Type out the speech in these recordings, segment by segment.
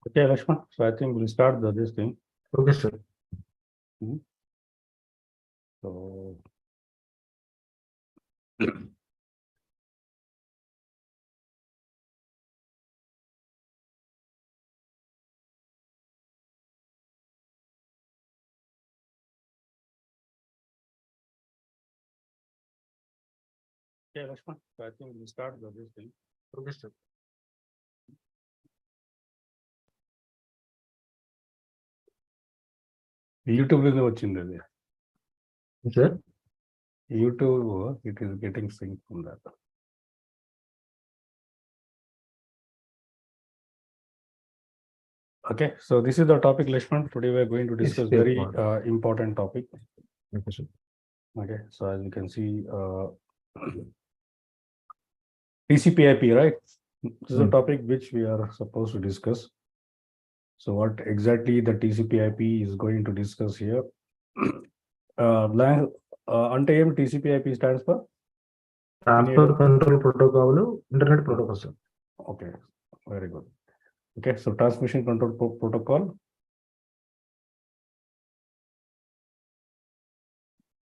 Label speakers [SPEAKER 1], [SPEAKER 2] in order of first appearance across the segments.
[SPEAKER 1] Okay, Lakshman. So I think we'll start this thing.
[SPEAKER 2] Okay, sir.
[SPEAKER 1] So okay, Lakshman. So I think we'll start this thing.
[SPEAKER 2] Okay, sir.
[SPEAKER 1] YouTube is వచ్చింది అది.
[SPEAKER 2] Sir.
[SPEAKER 1] YouTube, it is getting sync from that. Okay, so this is the topic, Lakshman. Today we are going to discuss
[SPEAKER 2] Escape
[SPEAKER 1] very
[SPEAKER 2] mode.
[SPEAKER 1] important topic.
[SPEAKER 2] Okay, sir.
[SPEAKER 1] Okay, so as you can see, TCP/IP, right? This is a topic which we are supposed to discuss. So what exactly the TCP/IP is going to discuss here? Ante em TCP/IP stands for?
[SPEAKER 2] Transfer control protocol, internet protocol, sir.
[SPEAKER 1] Okay, very good. Okay, so transmission control protocol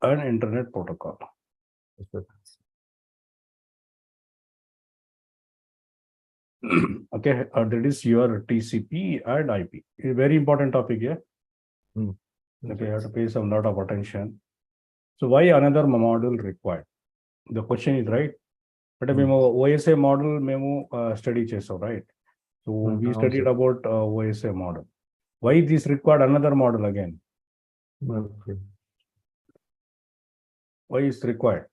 [SPEAKER 1] and internet protocol.
[SPEAKER 2] Yes, sir.
[SPEAKER 1] Okay, that is your TCP and IP. It's a very important topic here. Okay, you have to pay some lot of attention. So why another module required? The question is right. But మేము OSA model మేము study చేసాం, right? So we studied about OSA model. Why this required another model again?
[SPEAKER 2] Okay.
[SPEAKER 1] Why is required?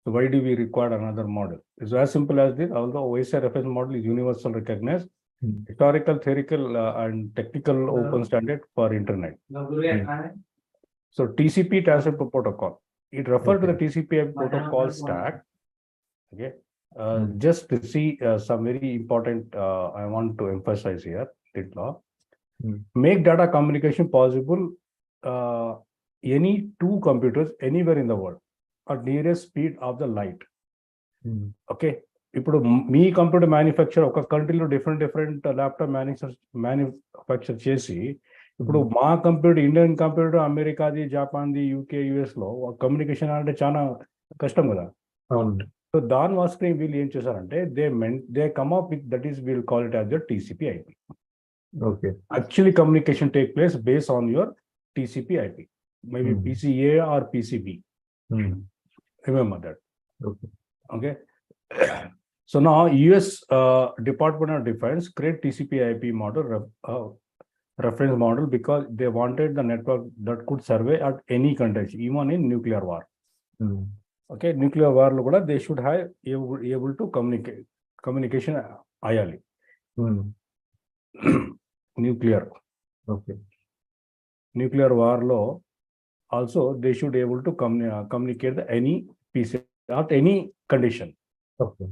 [SPEAKER 1] So why do we require another model? It's as simple as this. Although OSA reference model is universal recognized, historical, theoretical, and technical open standard for internet. So TCP TCP protocol. It refers to the TCP protocol stack. Okay. Just to see some very important, I want to emphasize here. Make data communication possible. Any two computers anywhere in the world at nearest speed of the light. Okay. ఇప్పుడు మీ computer manufacture ఒక కంట్రీలో different laptop manufacture చేసి ఇప్పుడు మా computer Indian computer అమెరికాది, జపాన్ది, UK, US లో communication అంటే చాలా కష్టం కదా. సో దాని వాస్కి వీళ్ళు ఏం చేశారంటే they come up with that is will call it as the TCP/IP.
[SPEAKER 2] Okay.
[SPEAKER 1] Actually communication take place based on your TCP/IP, maybe PCA or PCB. Remember that.
[SPEAKER 2] Okay.
[SPEAKER 1] Okay. So now US Department of Defense create TCP/IP model reference model because they wanted the network that could survey at any context, even in nuclear war. Okay, nuclear war lo kuda they should have able to communication ayali. Nuclear.
[SPEAKER 2] Okay.
[SPEAKER 1] Nuclear war lo also they should able to communicate any piece at any condition.
[SPEAKER 2] Okay.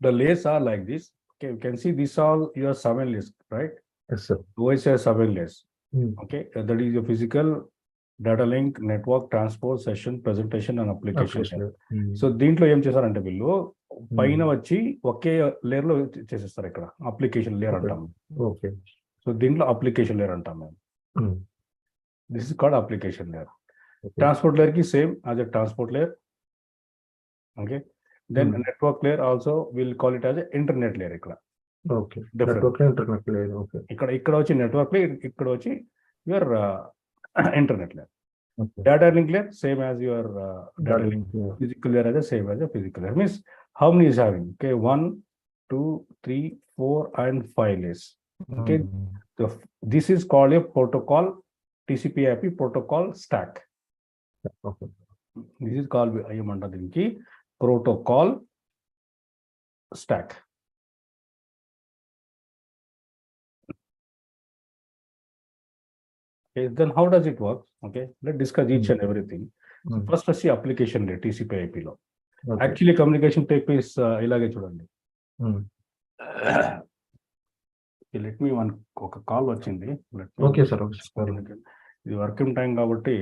[SPEAKER 1] The layers are like this. Okay, you can see this all your 7 list, right?
[SPEAKER 2] Yes, sir.
[SPEAKER 1] OSA 7 layers. Okay, that is your physical, data link, network, transport, session, presentation, and application. So దీంట్లో ఏం చేశారంటే వీళ్ళు పైన వచ్చి ఒకే layer లో చేసేస్తారు. ఇక్కడ application layer అంటాం.
[SPEAKER 2] Okay.
[SPEAKER 1] సో దీంట్లో అప్లికేషన్ లేయర్ అంటాం మేము. This is called application layer.
[SPEAKER 2] Okay.
[SPEAKER 1] Transport layer ki same as a transport layer. Okay. Then network layer also we'll call it as a internet layer.
[SPEAKER 2] Okay.
[SPEAKER 1] Different.
[SPEAKER 2] Network internet layer. Okay.
[SPEAKER 1] ఇక్కడ వచ్చి network layer, ఇక్కడ వచ్చి your internet layer.
[SPEAKER 2] Okay.
[SPEAKER 1] Data link layer same as your data link. Physical layer as a same as a physical layer. Means how many is having? Okay, 1, 2, 3, 4, and 5 layers. Okay. So this is called a protocol, TCP/IP protocol stack.
[SPEAKER 2] Okay.
[SPEAKER 1] This is called ayamantadinki protocol stack. Okay, then how does it work? Okay, let's discuss each and everything. So first, let's see application layer TCP/IP lo.
[SPEAKER 2] Okay.
[SPEAKER 1] Actually, communication take place ilage chudandi. Let me ఒక call వచ్చింది.
[SPEAKER 2] Okay sir.
[SPEAKER 1] ఇది working time కాబట్టి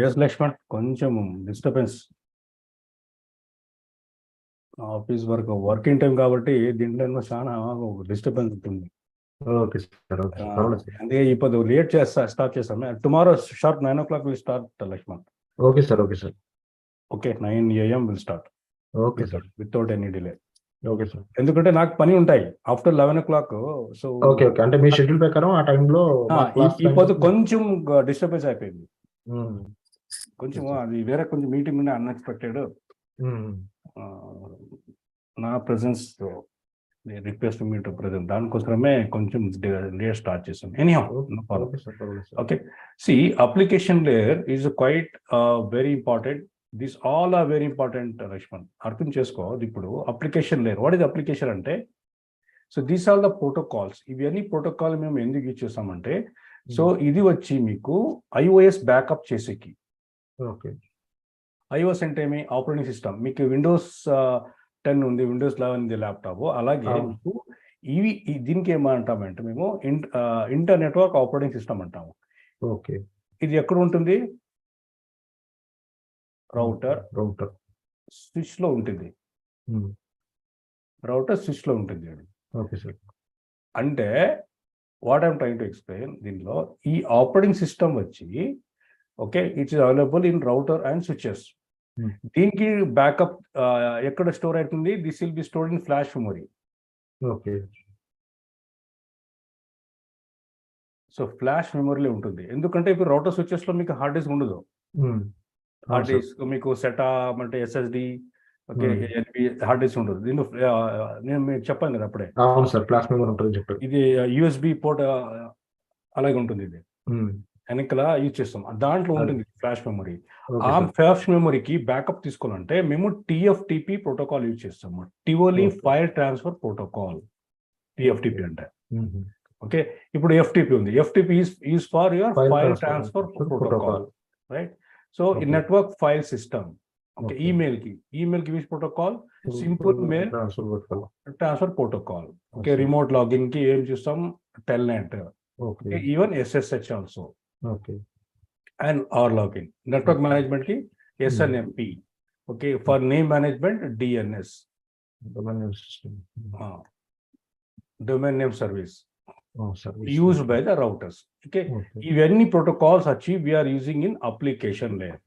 [SPEAKER 1] yes Laxman, కొంచెం disturbance. Office working time కాబట్టి దీంట్లో చాలా disturbance ఉంటుంది.
[SPEAKER 2] Okay sir.
[SPEAKER 1] అందుకే ఇప్పుడు లేట్ స్టార్ట్ చేస్తాం. Tomorrow sharp 9 o'clock will start Lakshman.
[SPEAKER 2] Okay sir.
[SPEAKER 1] Okay, 9 AM will start.
[SPEAKER 2] Okay sir.
[SPEAKER 1] Without any delay.
[SPEAKER 2] Okay sir.
[SPEAKER 1] ఎందుకంటే నాకు పని ఉంటాయి ఆఫ్టర్ 11 o'clock. So
[SPEAKER 2] okay. అంటే మీ షెడ్యూల్ ప్రకారం ఆ టైంలో
[SPEAKER 1] ఇప్పుడు కొంచెం డిస్టర్బెన్స్ అయిపోయింది. కొంచెం అది వేరే కొంచెం మీటింగ్ ఉండే అన్ఎక్స్పెక్టెడ్. నా presence request me to present, దానికోసమే కొంచెం లేట్ స్టార్ట్ చేసాం. Anyhow, okay. See, application layer is quite very important. This all are very important Lakshman. అర్థం చేసుకో. ఇప్పుడు application layer, what is application అంటే, so these are the protocols. ఇవన్నీ protocol మేము ఎందుకు ఇచ్చేసామంటే, సో ఇది వచ్చి మీకు iOS బ్యాకప్ చేసేకి.
[SPEAKER 2] ఓకే.
[SPEAKER 1] iOS అంటే ఏమి? Operating system. మీకు విండోస్ 10 ఉంది, విండోస్ 11 ఉంది ల్యాప్టాప్. అలాగే మీకు దీనికి ఏమంటామంటే మేము ఇంటర్ నెట్వర్క్ ఆపరేటింగ్ సిస్టమ్ అంటాము.
[SPEAKER 2] ఓకే.
[SPEAKER 1] ఇది ఎక్కడ ఉంటుంది? రౌటర్ స్విచ్ లో ఉంటుంది. రౌటర్ స్విచ్ లో ఉంటుంది.
[SPEAKER 2] Okay sir.
[SPEAKER 1] అంటే what I'm trying to explain, దీనిలో ఈ ఆపరేటింగ్ సిస్టమ్ వచ్చి okay, it's available in router and switches. దీనికి బ్యాకప్ ఎక్కడ స్టోర్ అవుతుంది? This will be stored in flash memory.
[SPEAKER 2] Okay.
[SPEAKER 1] So flash మెమరీలో ఉంటుంది. ఎందుకంటే ఇప్పుడు రౌటర్ స్విచెస్ లో మీకు హార్డ్ డిస్క్ ఉండదు. హార్డ్ డిస్క్ మీకు సెటా అంటే SSD, ఓకే హార్డ్ డిస్క్ ఉంటుంది. దీనిలో నేను మీకు చెప్పాను కదా అప్పుడే,
[SPEAKER 2] అవును సార్, ఫ్లాష్ మెమరీ ఉంటుంది చెప్పారు.
[SPEAKER 1] ఇది యూఎస్బి పోర్ట్ అలాగే ఉంటుంది. ఇది వెనకల యూజ్ చేస్తాం, దాంట్లో ఉంటుంది ఫ్లాష్ మెమరీ. ఆ ఫ్లాష్ మెమరీకి బ్యాకప్ తీసుకోవాలంటే మేము టిఎఫ్టిపి ప్రోటోకాల్ యూజ్ చేస్తాము, trivial file transfer protocol, TFTP అంటే. ఓకే, ఇప్పుడు ఎఫ్టిపి ఉంది, FTP is for your file transfer protocol, right? So ఈ network file system, okay, email కి use protocol simple mail transfer protocol. Okay, remote login కి ఏం చూస్తాం, telnet, even SSH also, and R login. Network management కి SNMP, okay, for name management DNS, domain name service used by the routers. Okay, ఇవన్నీ protocols వచ్చి we're using in application layer.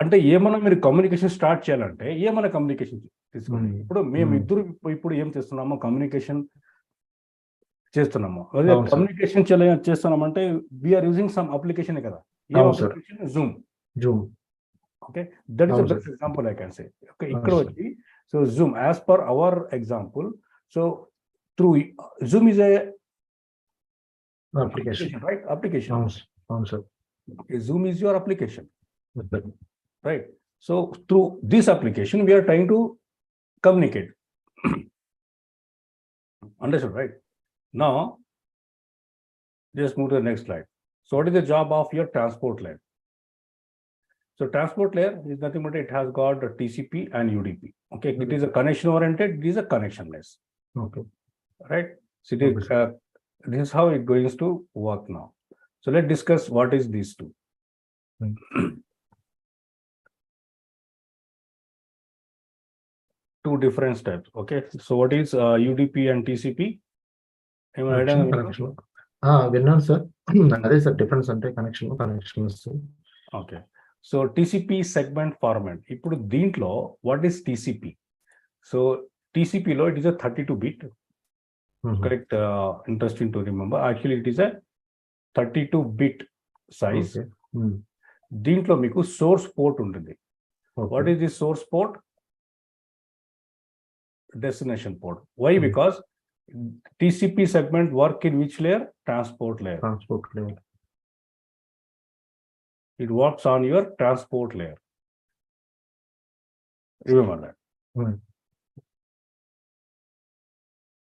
[SPEAKER 1] అంటే ఏమన్నా మీరు communication start చేయాలంటే ఏమైనా communication తీసుకోండి. ఇప్పుడు మేము ఇద్దరు ఇప్పుడు ఏం చేస్తున్నామో కమ్యూనికేషన్ చేస్తున్నాము, అదే కమ్యూనికేషన్ చేస్తున్నామంటే వీఆర్ యూజింగ్ సమ్ అప్లికేషన్ కదా. Zoom, okay, that is the best example I can say. Okay, ఇక్కడ వచ్చి so Zoom as per our example, so through Zoom is a application, right? Application. Okay, Zoom is your application, right? So through this application we are trying to communicate. Understood, right? Now just move to the next slide. So what is the job of your transport layer? So transport layer is nothing but it has got a TCP and UDP. Okay, it is a connection oriented, it is a connectionless. Okay, right? So this is how it going to work now. So let's discuss what is these two. Two different steps. Okay, so what is UDP and TCP?
[SPEAKER 2] విన్నాను sir, అదే sir difference అంటే connection.
[SPEAKER 1] Okay, so TCP segment format. ఇప్పుడు దీంట్లో what is TCP? So TCP లో it is a 32-bit. Correct, interesting to remember. Actually it is a 32-bit size. దీంట్లో మీకు source port ఉంటుంది. What is the source port? Destination port. Why? Because TCP segment work in which layer? Transport layer. It works on your transport layer. Remember that.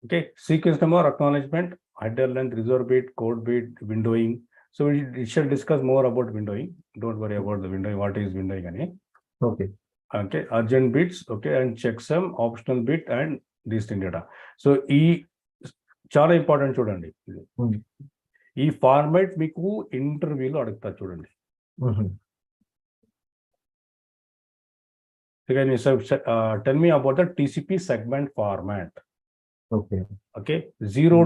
[SPEAKER 1] Okay, sequence number, acknowledgement, header length, reserve bit, code bit, windowing. So we shall discuss more about windowing. Don't worry about the windowing. What is windowing? Okay, urgent bits, okay, and checksum, optional bit, and this thing data. So చాలా important చూడండి, ఈ format మీకు ఇంటర్వ్యూలో అడుగుతా చూడండి. Tell me about the TCP segment format. Okay, 0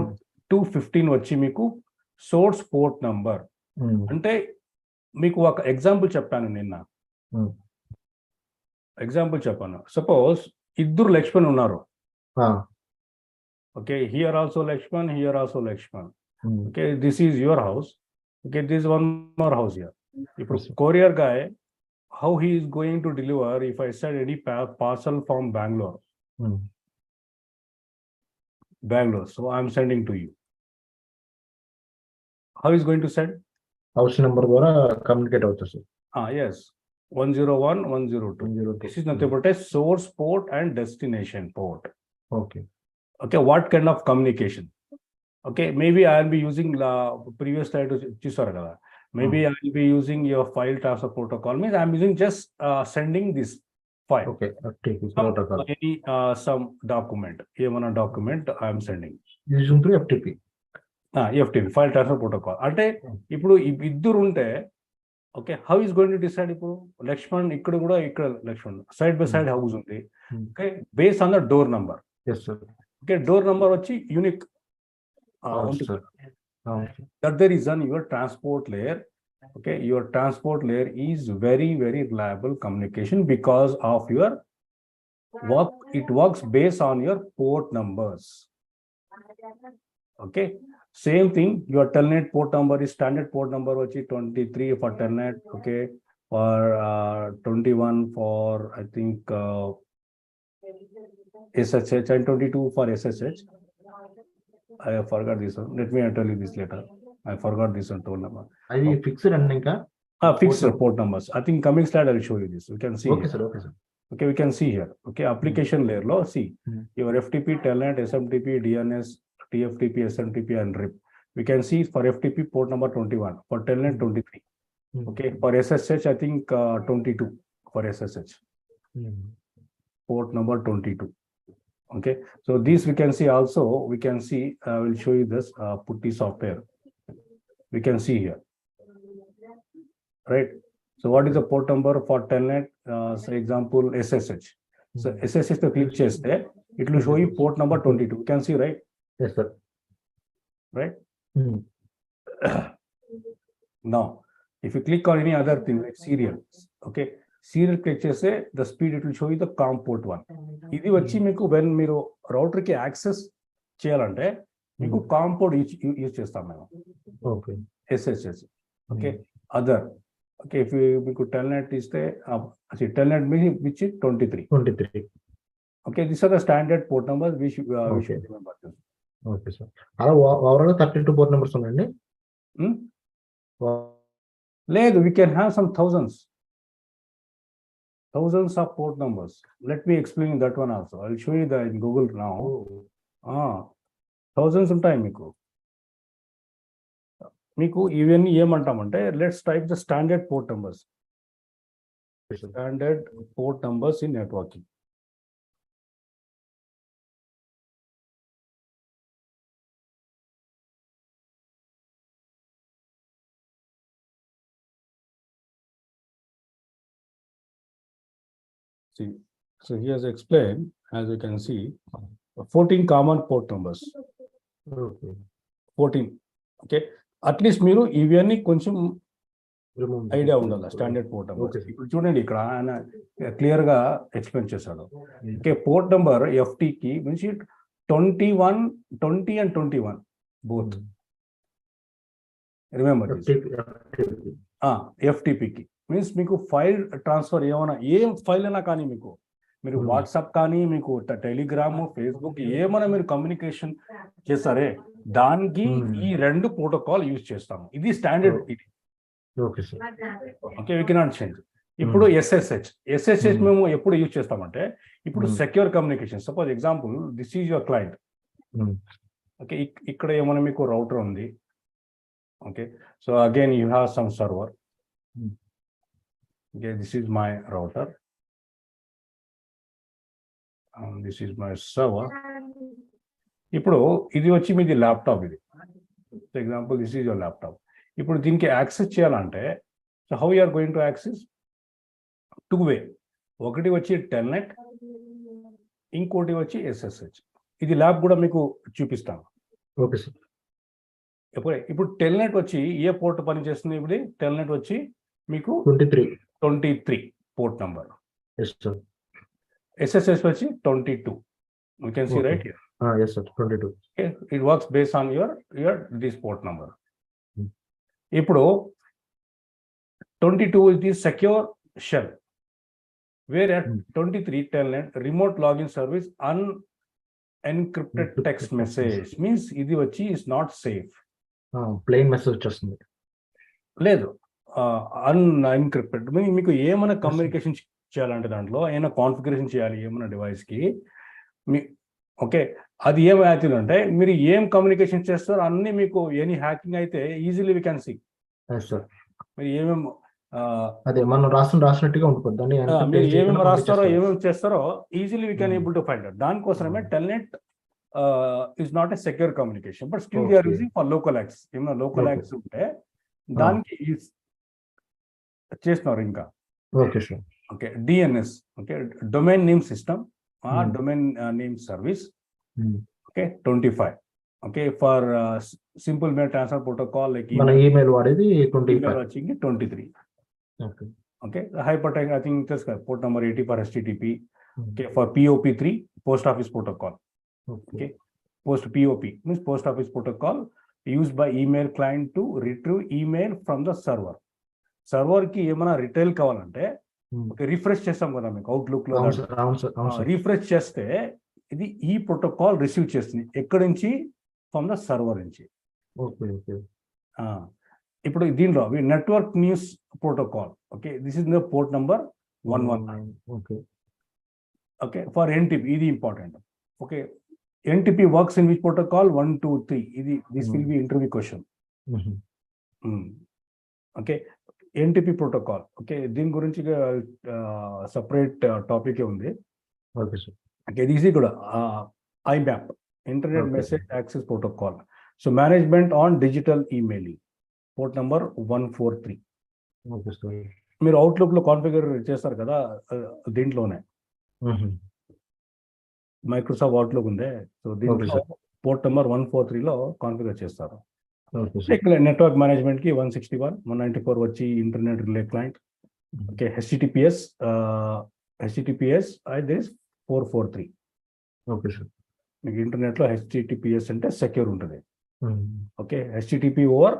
[SPEAKER 1] to 15 వచ్చి మీకు source port number. అంటే మీకు ఒక ఎగ్జాంపుల్ చెప్పాను నిన్న. సపోజ్ ఇద్దరు లక్ష్మణ్ ఉన్నారు. Okay, here also Lakshman, here also Lakshman. Okay, this is your house. Okay, this is one more house here. If courier guy, how he is going to deliver if I send any parcel from Bangalore? So I'm sending to you. How is going to send?
[SPEAKER 2] House number ద్వారా communicate అవుతుంది.
[SPEAKER 1] Yes, 101, 102. This is nothing but a source port and destination port. Okay, what kind of communication? Okay, maybe I'll be using the previous slide చూసారు కదా. Maybe I'll be using your file transfer protocol. Means I'm using just sending this file.
[SPEAKER 2] Okay,
[SPEAKER 1] any some document, ఏమన్నా document I'm sending
[SPEAKER 2] using through FTP.
[SPEAKER 1] FTP, file transfer protocol. అంటే ఇప్పుడు ఇద్దరు ఉంటే, okay, how is going to decide? ఇప్పుడు లక్ష్మణ్ ఇక్కడ కూడా, ఇక్కడ Lakshman side by side house ఉంది. Okay, based on the door number.
[SPEAKER 2] Yes sir.
[SPEAKER 1] Okay, door number వచ్చి unique. That's the reason your transport layer, okay, your transport layer is very, very reliable communication because of your work. It works based on your port numbers. Okay, same thing, your telnet port number is standard port number వచ్చి 23 for telnet. Okay, or 21 for I think SSH and 22 for SSH. I forgot this one. Let me tell you this later. I forgot this one toll number.
[SPEAKER 2] అది fixed అండి ఇంకా
[SPEAKER 1] Fixed port numbers. I think coming slide I will show you this. We can see.
[SPEAKER 2] Okay sir
[SPEAKER 1] Okay, we can see here. Okay, application layer low. See your FTP, telnet, SMTP, DNS, TFTP, SMTP, and RIP. We can see for FTP port number 21, for telnet 23. Okay, for SSH I think 22 for SSH. Port number 22. Okay, so this we can see also. We can see. I will show you this putty software. We can see here. Right. So what is the port number for telnet? So example SSH. So SSH to click cheste, it will show you port number 22. You can see, right?
[SPEAKER 2] Yes, sir.
[SPEAKER 1] Right. Now, if you click on any other thing like serial, okay, serial click cheste, the speed it will show you the COM port 1. Idi vachi meeku when మీరు router ki access cheyalante meeku COM port use chestam మేము.
[SPEAKER 2] Okay.
[SPEAKER 1] SSH. Okay. Other. Okay, if you could telnet is the telnet which is 23. Okay, these are the standard port numbers we should remember.
[SPEAKER 2] Okay, sir. Overall 32 port numbers ఉన్నాయండి.
[SPEAKER 1] లేదు, we can have some thousands of port numbers. Let me explain that one also. I'll show you that in Google now. Thousands ఉంటాయి మీకు ఇవన్నీ ఏమంటామంటే let's type the standard port numbers. Standard port numbers in networking. See, so he has explained, as you can see, 14 common port numbers. 14. Okay. At least మీరు ఇవన్నీ కొంచెం idea ఉండాలి standard port number. ఇప్పుడు చూడండి ఇక్కడ ఆయన క్లియర్ గా explain చేశాడు. ఓకే, పోర్ట్ నెంబర్ ఎఫ్టీకి మీన్స్ 21, 20 and 21 బోత్. రిమెంబర్ ఎఫ్టీపీకి మీన్స్ మీకు ఫైల్ ట్రాన్స్ఫర్ ఏమైనా ఏం ఫైల్ అయినా కానీ మీరు వాట్సాప్ కానీ మీకు టెలిగ్రామ్, ఫేస్బుక్ ఏమైనా మీరు కమ్యూనికేషన్ చేస్తారే దానికి ఈ రెండు ప్రోటోకాల్ యూజ్ చేస్తాము. ఇది స్టాండర్డ్. ఇది ఓకే, వీ కెనాట్ చేంజ్. ఇప్పుడు ఎస్ఎస్హెచ్ మేము ఎప్పుడు యూజ్ చేస్తామంటే ఇప్పుడు secure communication. Suppose example this is your client. Okay, ఇక్కడ ఏమైనా మీకు రౌటర్ ఉంది. Okay, so again you have some server. Okay, this is my router. This is my server. ఇప్పుడు ఇది వచ్చి మీది ల్యాప్టాప్. ఇది for example this is your laptop. ఇప్పుడు దీనికి యాక్సెస్ చేయాలంటే so how you are going to access? 2 way. ఒకటి వచ్చి టెల్నెట్, ఇంకోటి వచ్చి ఎస్ఎస్హెచ్. ఇది ల్యాబ్ కూడా మీకు చూపిస్తాను.
[SPEAKER 2] Okay sir.
[SPEAKER 1] ఇప్పుడు టెల్నెట్ వచ్చి ఏ పోర్ట్ పనిచేస్తుంది? ఇప్పుడు టెల్నెట్ వచ్చి మీకు 23 పోర్ట్ నంబర్. SSH వచ్చి 22. You can see right here.
[SPEAKER 2] Yes sir, 22.
[SPEAKER 1] Okay, it works based on your this port number. ఇప్పుడు 22 is the secure shell, where at 23 telnet remote login service unencrypted text message means ఇది వచ్చి is not safe.
[SPEAKER 2] Plain message వస్తుంది. లేదు,
[SPEAKER 1] unencrypted మీకు ఏమైనా communication చేయాలంటే దాంట్లో ఏమైనా కాన్ఫిగరేషన్ చేయాలి ఏమైనా డివైస్కి ఓకే, అది ఏమవుతుందంటే మీరు ఏం కమ్యూనికేషన్ చేస్తారో అన్ని మీకు ఎనీ హ్యాకింగ్ అయితే ఈజీలీ వీ క్యాన్ సీ. మీరు ఏమేమి
[SPEAKER 2] అదే మనం రాసినట్టుగా ఉంటుంది.
[SPEAKER 1] మీరు ఏమేమి రాస్తారో ఏమేమి చేస్తారో easily we can able to find out. దానికోసమే telnet is not a secure communication but still they are using for local access. ఏమైనా లోకల్ యాక్సెస్ ఉంటే దానికి చేస్తున్నారు. ఇంకా
[SPEAKER 2] okay sir.
[SPEAKER 1] Okay, DNS, okay, domain name system, domain name service, okay, 25. Okay, for simple mail transfer protocol like
[SPEAKER 2] email వాడేది
[SPEAKER 1] 23. Okay, hypertext I think this port number 80 for HTTP. Okay, for POP3 post office protocol. Okay, POP means post office protocol used by email client to retrieve email from the server. Server కి ఏమైనా retail కావాలంటే refresh చేస్తాం కదా మీకు outlook లో. Refresh చేస్తే ఇది ఈ ప్రోటోకాల్ రిసీవ్ చేస్తుంది ఎక్కడి నుంచి? ఫ్రమ్ ద సర్వర్ నుంచి.
[SPEAKER 2] ఓకే ఓకే
[SPEAKER 1] ఇప్పుడు దీనిలో network news protocol. Okay, this is the port number 119.
[SPEAKER 2] Okay
[SPEAKER 1] okay, for NTP ఇది important. Okay, NTP works in which protocol? 1, 2, 3. ఇది this will be interview question. Okay, NTP protocol. Okay, దీని గురించి separate topic ఉంది.
[SPEAKER 2] Okay sir.
[SPEAKER 1] Okay, ఇది కూడా IMAP, internet
[SPEAKER 2] Okay.
[SPEAKER 1] Message access protocol. So management on digital emailing, port number 143.
[SPEAKER 2] Okay sir.
[SPEAKER 1] మీరు outlook లో configure చేస్తారు కదా, దీంట్లోనే మైక్రోసాఫ్ట్ అవుట్లుక్ ఉందే, సో దీంట్లో పోర్ట్ నెంబర్ 143లో కాన్ఫిగర్ చేస్తారు.
[SPEAKER 2] Okay sir.
[SPEAKER 1] ఇక్కడ నెట్వర్క్ మేనేజ్మెంట్ కి 161, 194 వచ్చి internet relay client. Okay, HTTPS this 443.
[SPEAKER 2] Okay sir.
[SPEAKER 1] మీకు ఇంటర్నెట్ లో హెచ్టిటిపిఎస్ అంటే సెక్యూర్ ఉంటుంది. Okay, HTTP over,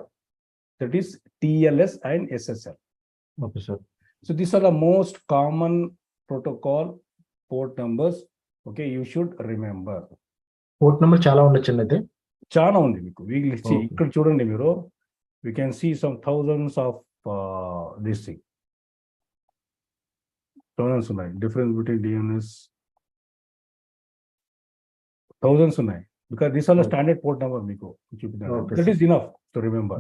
[SPEAKER 1] that is TLS and SSL.
[SPEAKER 2] Okay sir.
[SPEAKER 1] So these are the most common protocol port numbers. Okay, you should remember.
[SPEAKER 2] Port number చాలా ఉండొచ్చండి అయితే.
[SPEAKER 1] చాలా ఉంది మీకు.
[SPEAKER 2] Okay.
[SPEAKER 1] ఇక్కడ చూడండి మీరు, we can see some thousands of this thing. Thousands ఉన్నాయి. Difference between DNS. Thousands ఉన్నాయి. Because these are the standard port number మీకు చూపించాను.
[SPEAKER 2] Okay,
[SPEAKER 1] That
[SPEAKER 2] sir.
[SPEAKER 1] is enough to remember.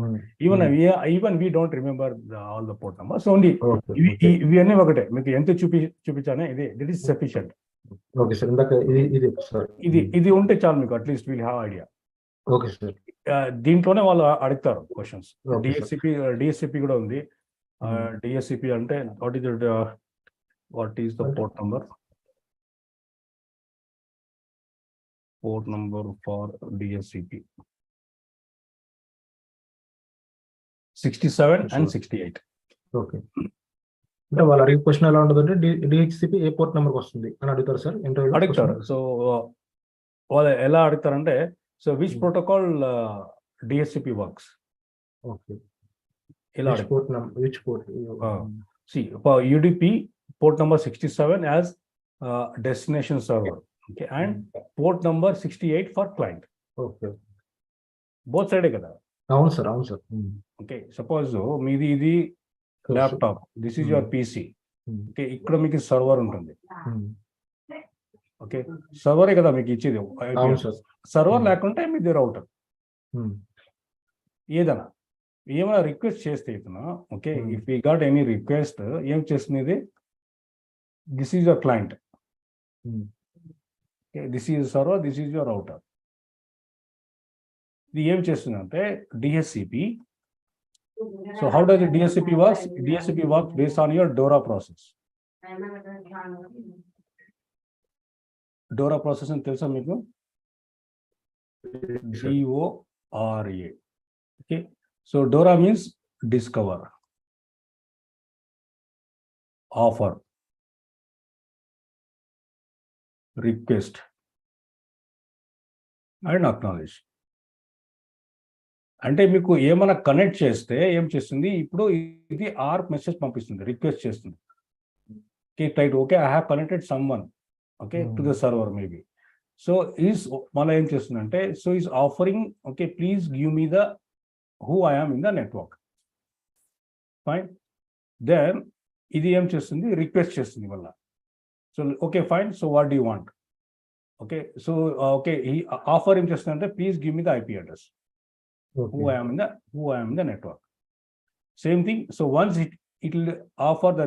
[SPEAKER 1] Even we don't remember all the port numbers. So only ఇవి అన్నీ ఒకటే. మీకు ఎంత చూపించానే ఇది, that is sufficient.
[SPEAKER 2] Okay sir. ఇందాక ఇది సార్,
[SPEAKER 1] ఇది ఉంటే చాలు మీకు, at least will have idea.
[SPEAKER 2] Okay sir.
[SPEAKER 1] దీంట్లోనే వాళ్ళు అడుగుతారు క్వశ్చన్స్.
[SPEAKER 2] Okay, sir.
[SPEAKER 1] డిఎస్సిపి కూడా ఉంది. డిఎస్సిపి అంటే what is the port number? Port number for DSCP 67 and 68.
[SPEAKER 2] Okay, అంటే వాళ్ళు అడిగే క్వశ్చన్ ఎలా ఉంటుందంటే డిహెచ్సిపి ఏ పోర్ట్ నెంబర్కి వస్తుంది అని అడుగుతారు సార్ ఇంటర్వ్యూ
[SPEAKER 1] అడుగుతారు. సో వాళ్ళు ఎలా అడుగుతారంటే, so which protocol DSCP works,
[SPEAKER 2] okay,
[SPEAKER 1] ఇలా
[SPEAKER 2] port number, which port.
[SPEAKER 1] see for UDP port number 67 as destination server. Okay, and port number 68 for client.
[SPEAKER 2] Okay,
[SPEAKER 1] both సైడే కదా.
[SPEAKER 2] అవును సార్, అవును సార్.
[SPEAKER 1] ఓకే, సపోజ్ మీది ఇది laptop, this is your PC. Okay, ఇక్కడ మీకు సర్వర్ ఉంటుంది. ఓకే, సర్వరే కదా మీకు ఇచ్చేది. సర్వర్ లేకుంటే మీది రౌటర్. ఏమైనా రిక్వెస్ట్ చేస్తే ఇతను, okay, if you got any request, ఏం చేస్తుంది ఇది? This is your client. This is server, this is your router. ఇది ఏం చేస్తుందంటే DSCP. So how does DSCP works? DSCP works based on your Dora process. Dora process అని తెలుసా మీకు? DORA. Okay, so Dora means discover, offer, request and acknowledge. అంటే మీకు ఏమైనా connect చేస్తే ఏం చేస్తుంది? ఇప్పుడు ఇది ఆర్ప్ మెసేజ్ పంపిస్తుంది, రిక్వెస్ట్ చేస్తుంది. Okay, right, okay, I have connected someone, okay, to the server maybe. So is మళ్ళీ ఏం చేస్తుందంటే, so is offering, okay, please give me the who I am in the network. Fine. Then ఇది ఏం చేస్తుంది? Request చేస్తుంది వల్ల. So okay, fine, so what do you want? Okay, so okay, ఈ offer ఏం చేస్తుందంటే, please give me the IP address, who I am in the network. Same thing. So once it will offer the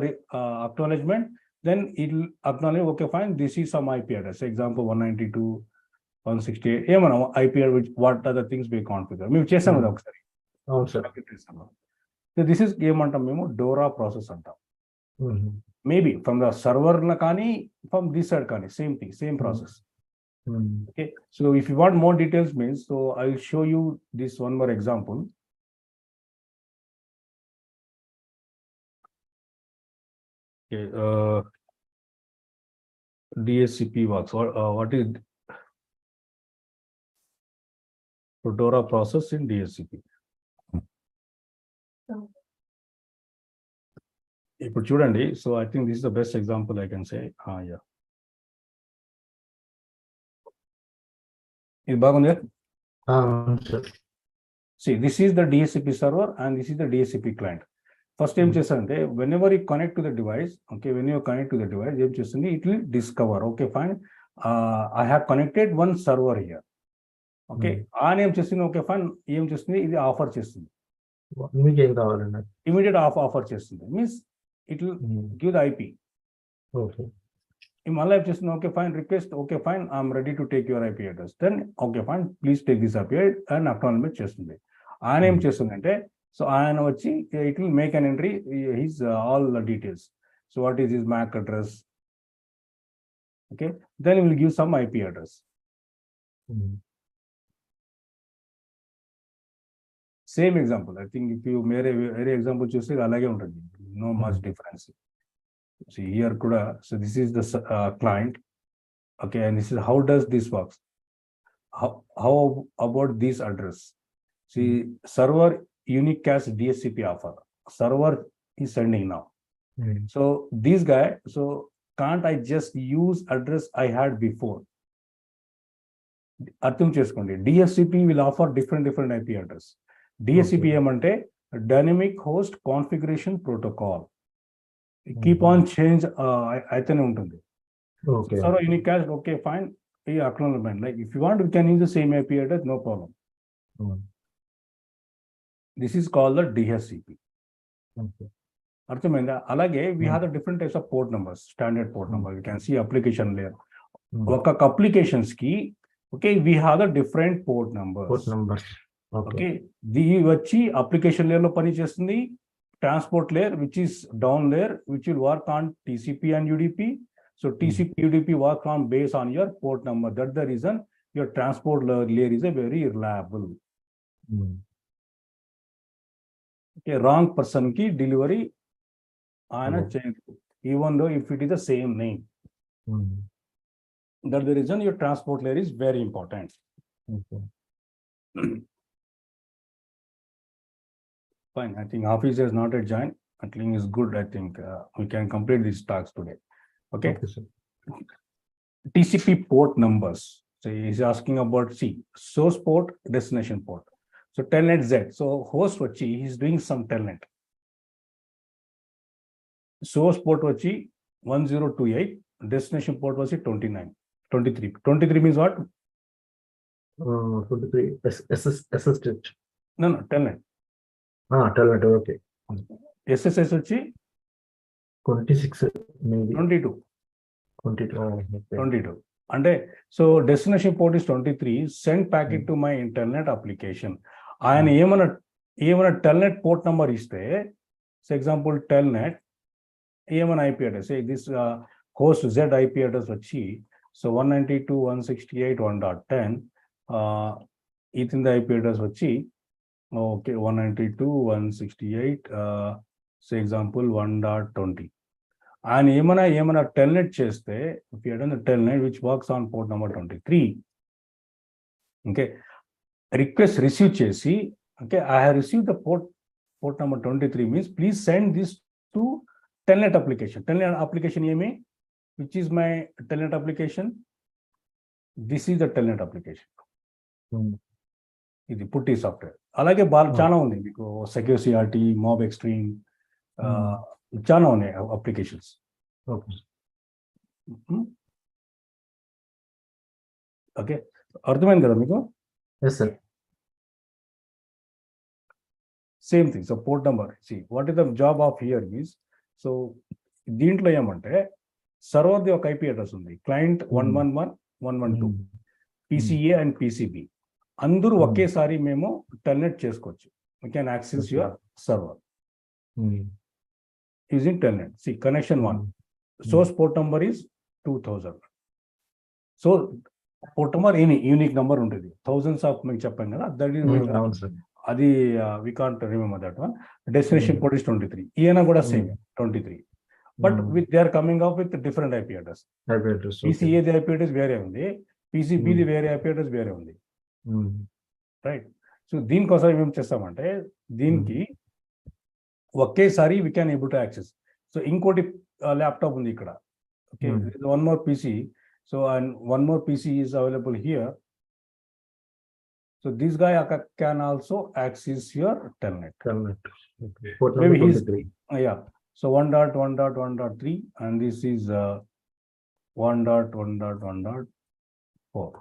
[SPEAKER 1] acknowledgement, then it will acknowledge, okay, fine, this is some IP address, example 192.168. ఏమన్నా IP which what are the things we configure. మేము చేసాం కదా ఒకసారి.
[SPEAKER 2] అవును sir.
[SPEAKER 1] So this is ఏమంటాం మేము? Dora process అంటాం. Maybe from the server కానీ ఫ్రమ్ దిస్ సైడ్ కానీ same thing, same process. Okay, so if you want more details means, so I will show you this one more example. Okay, DSCP works. What is Dora process in DSCP? ఇప్పుడు చూడండి, so I think this is the best example I can say. Yeah. ఇది బాగుంది.
[SPEAKER 2] Sir
[SPEAKER 1] See, this is the DHCP server and this is the DHCP client. First ఏం చేస్తారంటే whenever you connect to the device, okay, when you connect to the device, ఏం చేస్తుంది, it will discover, okay, fine, I have connected one server here. Okay, అని ఏం చేస్తుంది, okay, fine, ఏం చేస్తుంది, ఇది ఆఫర్ చేస్తుంది,
[SPEAKER 2] మీకు ఏం కావాలండి?
[SPEAKER 1] ఇమీడియట్ ఆఫర్ చేస్తుంది, means it will give the IP.
[SPEAKER 2] Okay,
[SPEAKER 1] మళ్ళీ ఏం చేస్తుంది, okay fine, request, okay fine, I'm ready to take your IP address, then okay fine, please take this IP and acknowledgement చేస్తుంది. ఆయన ఏం చేస్తుందంటే, సో ఆయన వచ్చి it will make an entry his all the details. So what is his MAC address, okay, then will give some IP address. Same example, I think if you వేరే example చూస్తే అలాగే ఉంటుంది, no much difference. See here kuda, so this is the client, okay, and this is how does this works. How about this address? See, server unique cache DHCP offer, server is sending now. So this guy, so can't I just use address I had before? అర్థం చేసుకోండి, DHCP will offer different IP address. DHCP ఏమంటే dynamic host configuration protocol, keep on change అయితేనే ఉంటుంది. So unique cache, okay fine, ఈ acknowledgement, like if you want you can use the same IP address, no problem. This is called the DHCP. అర్థమైందా? అలాగే we have the different types of port numbers, standard port number, you can see application layer. ఒక్కొక్క applications కి, okay, we have the different port numbers. Okay, the వచ్చి application layer లో పని చేస్తుంది. Transport layer, which is down layer, which will work on TCP and UDP. So TCP UDP work on based on your port number. That's the reason your transport layer is a very reliable. Okay, wrong person ki delivery ana change, even though if it is the same name. That's the reason your transport layer is very important. Fine, I think office has not yet joined. I think is good. I think we can complete these talks today. Okay. TCP port numbers. So he's asking about source port, destination port. So telnet Z. So host vachi, he's doing some telnet. Source port vachi 1028. Destination port vachi 23. 23 means what?
[SPEAKER 2] 23. SSH.
[SPEAKER 1] No, telnet.
[SPEAKER 2] Telnet, okay.
[SPEAKER 1] SSH వచ్చి
[SPEAKER 2] 26, maybe
[SPEAKER 1] 22.
[SPEAKER 2] 22.
[SPEAKER 1] అంటే so destination port is 23, send packet to my internet application. ఆయన ఏమైనా Telnet port number ఇస్తే, so example Telnet ఏమైనా IP address, this host Z IP address వచ్చి so 192.168.1.10, ఇతని IP address వచ్చి okay 192.168, so example 1.20. And ఏమైనా telnet చేస్తే, if you have done the telnet which works on port number 23, okay, request receive చేసి, okay, I have received the port number 23 means please send this to telnet application. Telnet application ఏమి, which is my telnet application, this is the telnet application. ఇది పుట్టి software. అలాగే చాలా ఉంది మీకు, secure CRT, mob extreme, చాలా ఉన్నాయి applications. Okay, అర్థమైంది కదా మీకు? Same thing. So port number, what is the job of here means, so దీంట్లో ఏమంటే సర్వర్ది ఒక IP అడ్రస్ ఉంది, క్లయింట్ 111, 112, PCA అండ్ PCB. అందరూ ఒకేసారి మేము టెల్నెట్ చేసుకోవచ్చు. We can access your server using telnet. See, connection 1, source port number is 2000. So port number any unique number ఉంటుంది, thousands of మీకు చెప్పాను కదా, that is అది we can't remember that one. Destination port is 23. ఈయన కూడా same 23, but they are coming up with different IP address. PCA the IP address వేరే ఉంది, PCB the వేరే IP address వేరే ఉంది, రైట్? సో దీనికోసం ఏమేమి చేస్తామంటే, దీనికి ఒకేసారి we can able to access. So ఇంకోటి ల్యాప్టాప్ ఉంది ఇక్కడ, okay, one more PC. So and one more PC is available here. So this guy can also access your telnet.
[SPEAKER 2] Okay. Port number
[SPEAKER 1] Maybe he's
[SPEAKER 2] 23.
[SPEAKER 1] yeah. So 1.1.1.3 and this is 1.1.1.4.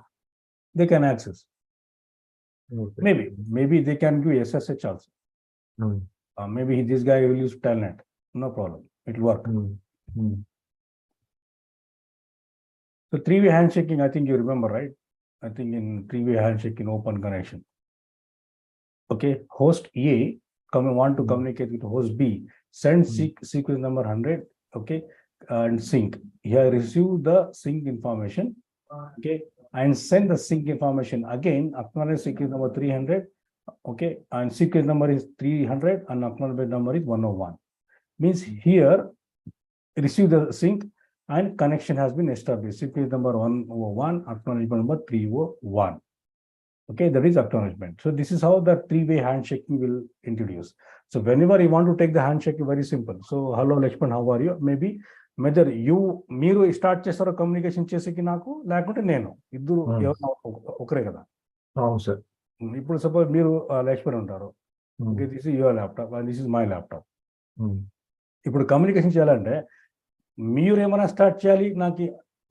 [SPEAKER 1] They can access.
[SPEAKER 2] Okay.
[SPEAKER 1] Maybe they can do SSH also. Maybe this guy will use telnet. No problem. It will work. So three-way handshaking, I think you remember, right? I think in three-way handshaking, open connection. Okay, host A want to communicate with host B. Send sequence number 100. Okay, and sync. Here receive the sync information. Okay, and send the sync information again. Acknowledge sequence number 300. Okay, and sequence number is 300 and acknowledgement number is 101. Means here receive the sync and connection has been established. Sequence number 101, acknowledgement number 301. Okay, that is acknowledgement. So this is how the three-way handshaking will introduce. So whenever you want to take the handshaking, very simple. So hello Lakshman, how are you? Maybe whether మీరు start చేస్తారో communication చేసేకి నాకు లేకుంటే నేను ఇద్దరు ఒకరే కదా.
[SPEAKER 2] అవును సార్.
[SPEAKER 1] ఇప్పుడు సపోజ్ మీరు లక్ష్మణ్ ఉంటారు. Okay, this is your laptop and this is my laptop. ఇప్పుడు కమ్యూనికేషన్ చేయాలంటే మీరు ఏమైనా స్టార్ట్ చేయాలి నాకు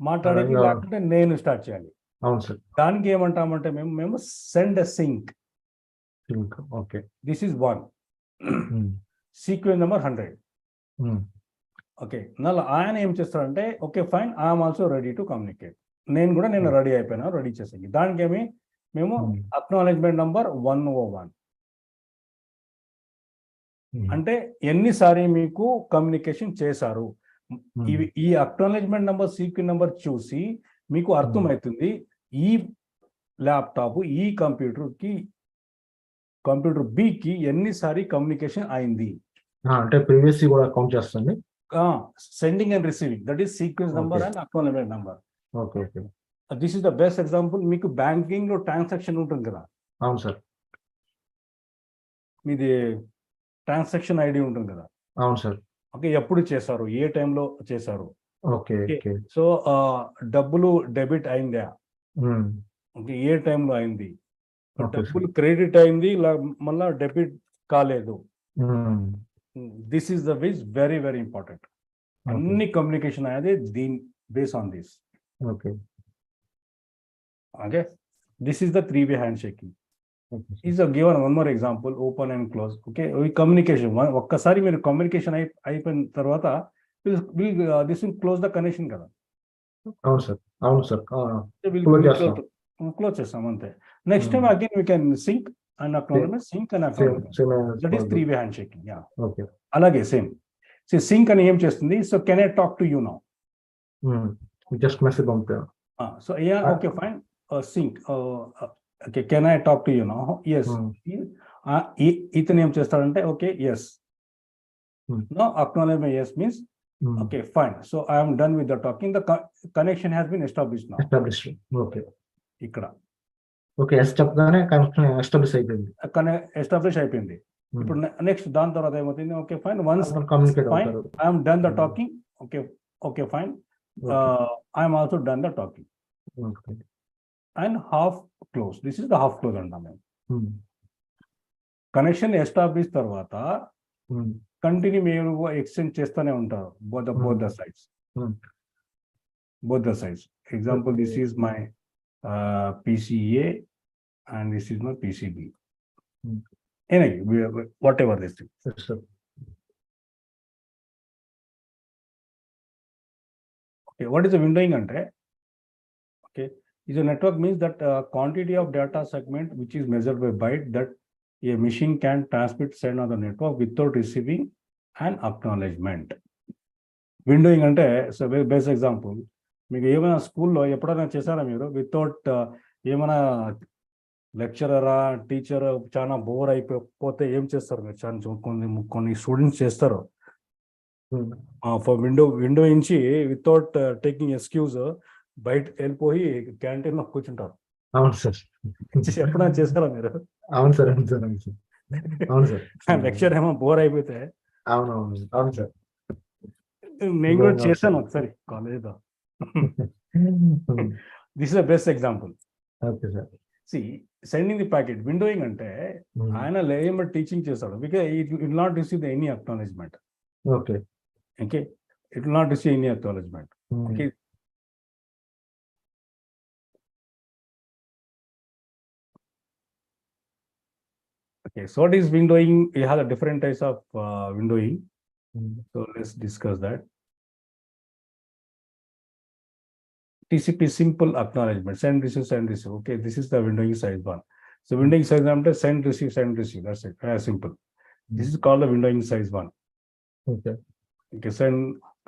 [SPEAKER 1] మాట్లాడేది, లేకుంటే నేను స్టార్ట్ చేయాలి.
[SPEAKER 2] అవును సార్.
[SPEAKER 1] దానికి ఏమంటామంటే మేము send sync.
[SPEAKER 2] Okay,
[SPEAKER 1] this is 1 sequence number 100. Okay, నల్ల ఆయన ఏం చేస్తాడంటే okay fine, I'm also ready to communicate. నేను రెడీ అయిపోయినా, రెడీ చేసేకి. దానికి ఏమి మేము అక్నాలెడ్జ్మెంట్ నంబర్ 101 అంటే ఎన్నిసారి మీకు కమ్యూనికేషన్ చేశారు. ఈ అక్నాలెడ్జ్మెంట్ నంబర్ సీక్వెన్స్ నంబర్ చూసి మీకు అర్థమవుతుంది ఈ ల్యాప్టాప్ ఈ కంప్యూటర్ బికి ఎన్నిసారి కమ్యూనికేషన్ అయింది.
[SPEAKER 2] అంటే ప్రీవియస్ కూడా కౌంట్ చేస్తుంది.
[SPEAKER 1] Sending and receiving, that is sequence number and acknowledgement number.
[SPEAKER 2] Okay okay,
[SPEAKER 1] this is the best example. మీకు బ్యాంకింగ్ లో ట్రాన్సాక్షన్ ఉంటుంది కదా.
[SPEAKER 2] అవును సార్.
[SPEAKER 1] మీది ట్రాన్సాక్షన్ ఐడి ఉంటుంది కదా.
[SPEAKER 2] అవును సార్.
[SPEAKER 1] ఓకే, ఎప్పుడు చేశారు, ఏ టైంలో చేశారు.
[SPEAKER 2] ఓకే ఓకే,
[SPEAKER 1] సో డబ్బులు డెబిట్ అయిందా, ఓకే ఏ టైంలో అయింది. డబ్బులు క్రెడిట్ అయింది, మళ్ళా డెబిట్ కాలేదు. This is the which very very important. అన్ని కమ్యూనికేషన్ అనేది దీని base on this.
[SPEAKER 2] Okay
[SPEAKER 1] okay, this is the three way hand shaking. Is given one more example, open and close. Okay, ఈ కమ్యూనికేషన్ ఒక్కసారి మీరు communication అయిపోయిన తర్వాత this will close the connection కదా.
[SPEAKER 2] అవును సార్. అవును సార్,
[SPEAKER 1] క్లోజ్ చేస్తాం అంతే. Next time again we can sync and acknowledgement, sync and acknowledgement. That is three way hand shaking. Yeah, అలాగే సేమ్ సింక్ అని ఏం చేస్తుంది. So can I talk to you now,
[SPEAKER 2] just message పంపుతా.
[SPEAKER 1] So yeah, okay fine, sync. Okay, can I talk to you now? Yes. ఇతను ఏం చేస్తాడంటే okay yes, no acknowledgement yes means okay fine, so I am done with the talking. The connection has been established now.
[SPEAKER 2] Okay,
[SPEAKER 1] ikkada
[SPEAKER 2] okay as చెప్పగానే connection establish అయిపోయింది.
[SPEAKER 1] Establish అయిపోయింది. ఇప్పుడు next దాని తర్వాత ఏమవుతుంది, okay fine, once
[SPEAKER 2] communicate
[SPEAKER 1] fine, I am done the talking. Okay fine, I am also done the talking.
[SPEAKER 2] Okay,
[SPEAKER 1] and half close, this is the half close అంటాం మేము. Connection establish తర్వాత continue మీరు extend చేస్తూనే ఉంటారు both the sides. Example, this is my PCA and this is my PCB. Anyway, whatever this thing. Okay, what is the windowing ante? Okay, is a network means that quantity of data segment which is measured by byte that a machine can transmit, send on the network without receiving an acknowledgement. Windowing అంటే so best example, మీకు ఏమైనా స్కూల్లో ఎప్పుడైనా చేశారా మీరు without ఏమైనా లెక్చరరా teacher చాలా bore అయిపోతే ఏం చేస్తారు మీరు? చాలా కొన్ని స్టూడెంట్స్ చేస్తారు, విండో నుంచి వితౌట్ టేకింగ్ ఎక్స్క్యూజ్ బయట వెళ్ళిపోయి క్యాంటీన్లో కూర్చుంటారు.
[SPEAKER 2] అవును సార్,
[SPEAKER 1] ఎప్పుడైనా చేస్తారా మీరు?
[SPEAKER 2] అవును సార్, అవును సార్, అవును సార్.
[SPEAKER 1] లెక్చర్ ఏమో బోర్ అయిపోతే.
[SPEAKER 2] అవునవును, అవును సార్,
[SPEAKER 1] నేను కూడా చేశాను ఒకసారి కాలేజ్లో. This is the best example.
[SPEAKER 2] Okay sir.
[SPEAKER 1] See, sending the packet, windowing ante, ఆయన లేయర్ టీచింగ్ చేస్తాడు, because it will not receive any acknowledgement.
[SPEAKER 2] Okay.
[SPEAKER 1] Okay, it will not receive any acknowledgement. Okay. Okay, so what is windowing? You have a different types of windowing. So let's discuss that. TCP simple acknowledgement, send receive, send receive. Okay, this is the windowing size one. So windowing size number, send receive, send receive. That's it. Very simple. This is called the windowing size one.
[SPEAKER 2] Okay.
[SPEAKER 1] Okay, send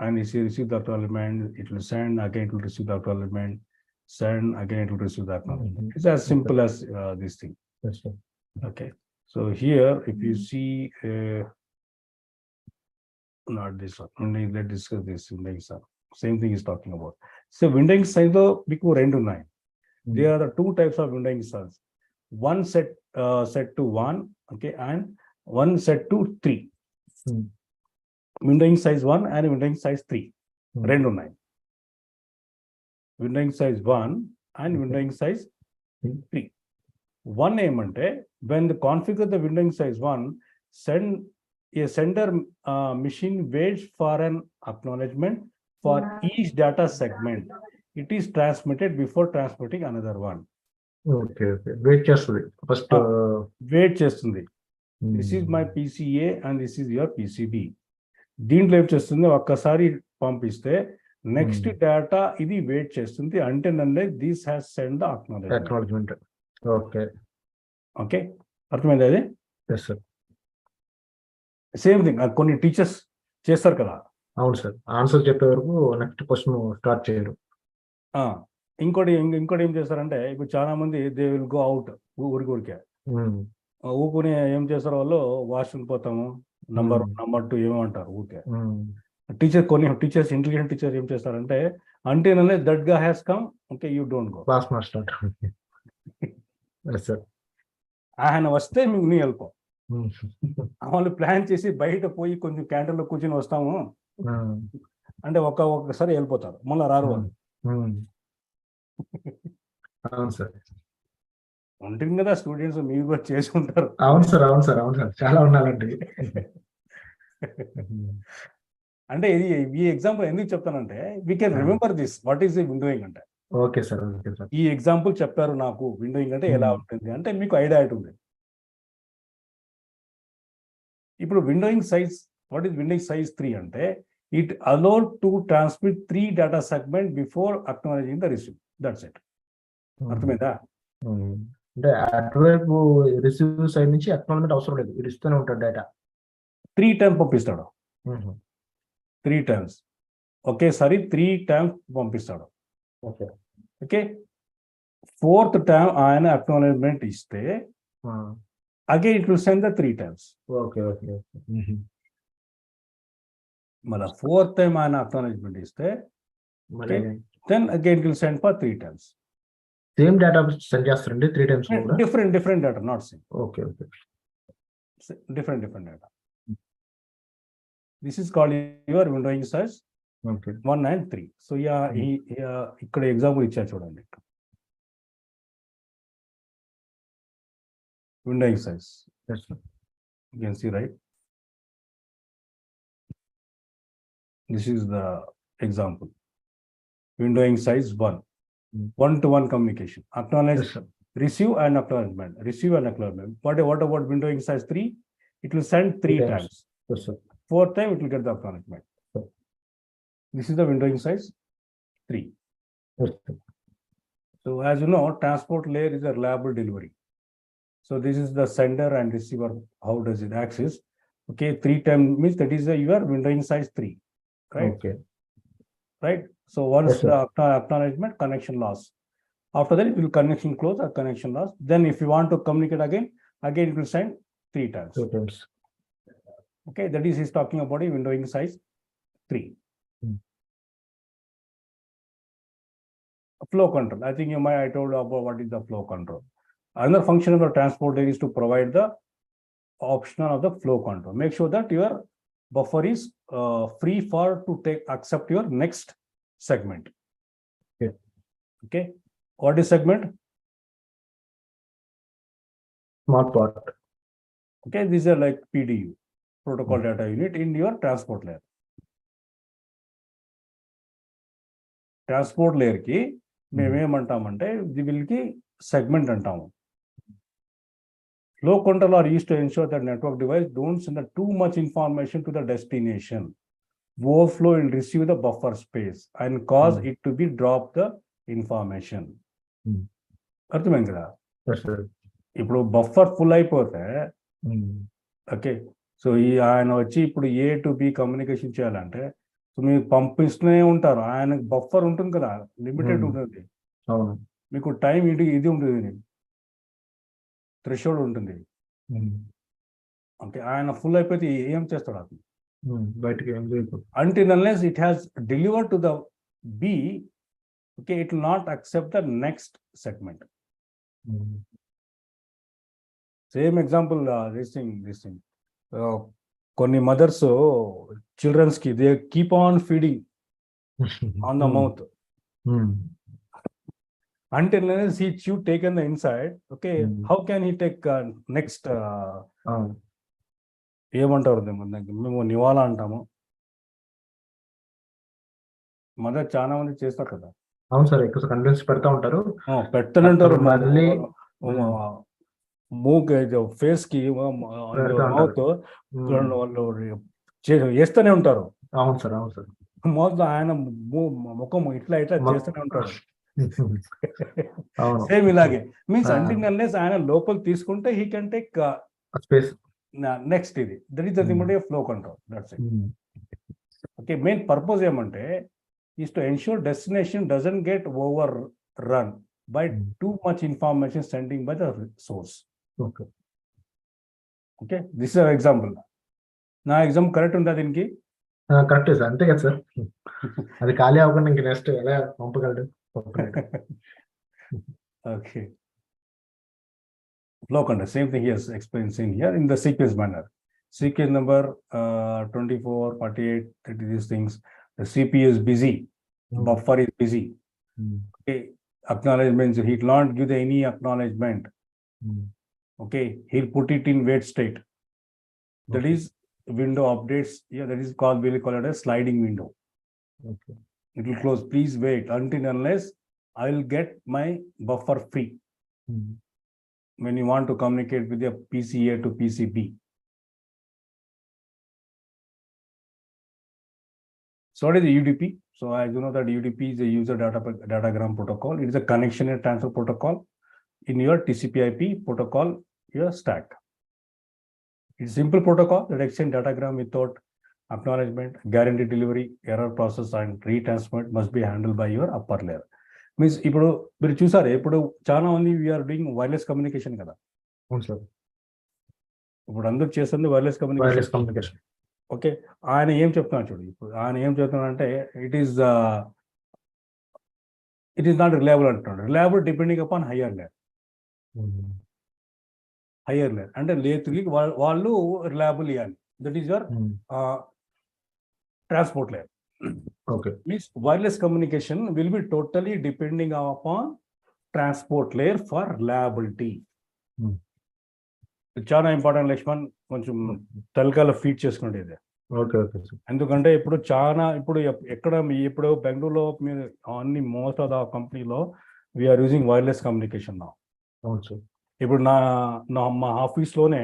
[SPEAKER 1] and if you receive the acknowledgement, it will send again, it will receive the acknowledgement, send again, it will receive the acknowledgement. It's as simple as this thing.
[SPEAKER 2] Yes, sir.
[SPEAKER 1] Okay, so here if you see not this one, let's discuss this windowing size. Same thing is talking about. So windowing size though because rendu nine. There are the two types of windowing size. One set to 1, okay, and one set to 3. Windowing size 1 and windowing size 3. Rendu nine. Windowing size 1 and windowing size 3. One ఏమంటే when the configure the windowing size 1, a sender machine waits for an acknowledgement for each data segment. It is transmitted before transmitting another one.
[SPEAKER 2] Okay, okay. Wait చేస్తుంది first
[SPEAKER 1] wait చేస్తుంది. This is my PCA and this is your PCB. దీంట్లో ఏం చేస్తుంది, ఒక్కసారి పంపిస్తే next data ఇది wait చేస్తుంది అంటే నన్ను this has send the acknowledgement.
[SPEAKER 2] Okay
[SPEAKER 1] okay, అర్థమైంది అది?
[SPEAKER 2] Yes sir.
[SPEAKER 1] సేమ్ థింగ్ కొన్ని టీచర్స్ చేస్తారు కదా.
[SPEAKER 2] అవును సార్, ఆన్సర్ చెప్పే వరకు నెక్స్ట్ క్వశ్చన్ స్టార్ట్ చేయరు.
[SPEAKER 1] ఇంకోటి ఏం చేస్తారంటే ఇప్పుడు చాలా మంది దే విల్ గో అవుట్ ఊరికే ఊకుని ఏం చేస్తారు వాళ్ళు, వాష్రూమ్ పోతాము, నంబర్ 2 ఏమో అంటారు ఊరికే. కొన్ని టీచర్స్ ఇంటెలిజెంట్ టీచర్స్ ఏం చేస్తారంటే అంటే దట్ గా has come, okay you don't go.
[SPEAKER 2] Class master sir
[SPEAKER 1] ఆయన వస్తే మీకు నీ వెళ్ళిపో. వాళ్ళు ప్లాన్ చేసి బయట పోయి కొంచెం క్యాంటీన్లో కూర్చొని వస్తాము అంటే ఒక్కసారి వెళ్ళిపోతారు, మళ్ళీ రారు వాళ్ళు.
[SPEAKER 2] అవును సార్,
[SPEAKER 1] ఉంటుంది కదా స్టూడెంట్స్, మీరు కూడా చేసి ఉంటారు.
[SPEAKER 2] అవును సార్, అవును సార్, అవును సార్, చాలా ఉండాలండి.
[SPEAKER 1] అంటే ఈ ఎగ్జాంపుల్ ఎందుకు చెప్తానంటే we can remember this what is the windowing అంటే.
[SPEAKER 2] Okay sir, okay sir.
[SPEAKER 1] ఈ ఎగ్జాంపుల్ చెప్పారు నాకు విండోయింగ్ అంటే ఎలా ఉంటుంది అంటే మీకు ఐడియా ఉంటుంది. ఇప్పుడు windowing size, what is windowing size 3 అంటే it allowed to transmit 3 data segment before acknowledging the receive. That's it. అర్థమైందా?
[SPEAKER 2] అంటే అటువైపు రిసీవ్ సైడ్ నుంచి అక్నాలెడ్జ్మెంట్ అవసరం లేదు, ఇది ఇస్తూనే ఉంటాడు డేటా.
[SPEAKER 1] 3 టైమ్స్ పంపిస్తాడు. 3 టైమ్స్ ఒకేసారి 3 టైమ్స్ పంపిస్తాడు.
[SPEAKER 2] ఓకే
[SPEAKER 1] ఓకే, 4th టైం ఆయన అక్నాలెడ్జ్మెంట్ ఇస్తే again it will send the 3 times.
[SPEAKER 2] Okay, okay.
[SPEAKER 1] Mala 4th time an acknowledgement is there. Okay. Then again it will send for 3 times.
[SPEAKER 2] Same data send చేస్తారండి 3 times కూడా?
[SPEAKER 1] Different data, not same.
[SPEAKER 2] Okay, okay.
[SPEAKER 1] Different data. This is called your windowing size.
[SPEAKER 2] Okay.
[SPEAKER 1] 1 and 3. So ఇక్కడ example ఇచ్చారు చూడండి. Windowing size.
[SPEAKER 2] Yes, sir.
[SPEAKER 1] You can see, right? This is the example. Windowing size 1. 1-to-1 communication. Acknowledge,
[SPEAKER 2] Yes, sir.
[SPEAKER 1] receive and acknowledgement. Receive and acknowledgement. What about windowing size 3? It will send 3 times.
[SPEAKER 2] Yes, sir.
[SPEAKER 1] 4th time it will get the acknowledgement.
[SPEAKER 2] Yes.
[SPEAKER 1] This is the windowing size 3.
[SPEAKER 2] Yes, sir.
[SPEAKER 1] So as you know, transport layer is a reliable delivery. So this is the sender and receiver. How does it access? Okay, 3 times means that is your windowing size 3, right?
[SPEAKER 2] Okay.
[SPEAKER 1] Right. So once
[SPEAKER 2] Yes, sir.
[SPEAKER 1] the acknowledgement, connection loss. After that, it will connection close or connection loss. Then if you want to communicate again it will send 3 times.
[SPEAKER 2] 2 times.
[SPEAKER 1] Okay, that is he's talking about a windowing size 3. Flow control. I think I told you about what is the flow control. Another function of the transport layer is to provide the option of the flow control. Make sure that your buffer is free to accept your next segment.
[SPEAKER 2] Okay.
[SPEAKER 1] Okay. What is segment?
[SPEAKER 2] Smart part.
[SPEAKER 1] Okay, these are like PDU, protocol data unit in your transport layer. Transport లేయర్కి మేమేమంటామంటే వీళ్ళకి segment అంటాము. Flow control are used to ensure that network device don't send too much information to the destination. Overflow will receive the buffer space and cause it to be drop the information. అర్థమైంది కదా? ఇప్పుడు buffer full అయిపోతే okay, so ఈ ఆయన వచ్చి ఇప్పుడు A to B communication చేయాలంటే మీరు పంపిస్తూనే ఉంటారు, ఆయనకు బఫర్ ఉంటుంది కదా, లిమిటెడ్ ఉంటుంది. మీకు టైం ఇది ఉంటుంది, థ్రెషోల్డ్ ఉంటుంది. ఓకే, ఆయన ఫుల్ అయిపోతే ఏం చేస్తాడు అతను?
[SPEAKER 2] బయటకి
[SPEAKER 1] until unless it has delivered to the B, okay, it will not accept the next segment. Same example, this thing. కొన్ని మదర్స్ చిల్డ్రన్స్ కి they keep on feeding on the mouth until unless he should taken the inside. Okay, how can he take next? ఏమంటారు మేము నివాళ అంటాము. Mother చాలా మంది చేస్తారు కదా.
[SPEAKER 2] అవును సార్, ఎక్కువ కన్విన్స్ పెడతా ఉంటారు,
[SPEAKER 1] పెట్టనంటారు.
[SPEAKER 2] మళ్ళీ
[SPEAKER 1] మూక్ ఫేస్ కి మౌత్ వాళ్ళు వేస్తూనే ఉంటారు.
[SPEAKER 2] అవును సార్, అవును సార్.
[SPEAKER 1] మౌత్ ఆయన ముఖం ఇట్లా చేస్తూనే ఉంటారు. సేమ్ ఇలాగే మీన్స్ అంటిల్ అన్లెస్ ఆయన లోపల తీసుకుంటే he can take
[SPEAKER 2] space
[SPEAKER 1] next. ఇది that is the flow control. That's it. Okay, main purpose ఏమంటే is to ensure destination doesn't get overrun by too much information sending by the source. Okay, this is an example. నా example correct ఉందా దీనికి?
[SPEAKER 2] కరెక్టే sir, అంతే కదా sir. అది ఖాళీ అవ్వకుండా ఇంక నెక్స్ట్ ఎలా పంపగలడు?
[SPEAKER 1] Okay, flow control, same thing he has experiencing here in the sequence manner. Sequence number 24, 48, 30, these things. The CPU is busy, buffer is busy. Okay, acknowledgements, he will not give any acknowledgement. Okay, he'll put it in wait state. That is window updates. Yeah, that is called, we'll call it a sliding window.
[SPEAKER 2] Okay,
[SPEAKER 1] it will close. Please wait until unless I will get my buffer free. When you want to communicate with your PCA to PCB. So what is the UDP? So as you know that UDP is a user datagram protocol. It is a connection and transfer protocol in your TCP/IP protocol, your stack. It's a simple protocol that exchange datagram without acknowledgement, guarantee delivery, error process and retransmit must be handled by your upper layer. Means ఇప్పుడు మీరు చూసారు, ఇప్పుడు చాలా మంది we are doing wireless communication కదా.
[SPEAKER 2] అవును sir,
[SPEAKER 1] ఇప్పుడు అందరూ చేస్తుంది వైర్లెస్ కమ్యూనికేషన్. ఓకే, ఆయన ఏం చెప్తున్నాడు చూడు, ఇప్పుడు ఆయన ఏం చెప్తున్నాడు అంటే ఇట్ ఈస్ నాట్ రిలయబుల్ అంటున్నాడు. Reliable depending upon higher layer అంటే లేతులకి వాళ్ళు రిలయబుల్ ఇవ్వాలి. That is your transport layer.
[SPEAKER 2] Okay,
[SPEAKER 1] means wireless communication will be totally depending upon transport layer for reliability. చాలా ఇంపార్టెంట్ లక్ష్మణ్, కొంచెం తలకాల ఫీడ్ చేసుకునేది. ఎందుకంటే ఇప్పుడు ఎక్కడ ఇప్పుడు బెంగళూరులో మీరు అన్ని మోస్ట్ ఆఫ్ ద కంపెనీలో వీఆర్ యూజింగ్ వైర్లెస్ కమ్యూనికేషన్ నా. ఇప్పుడు మా ఆఫీస్లోనే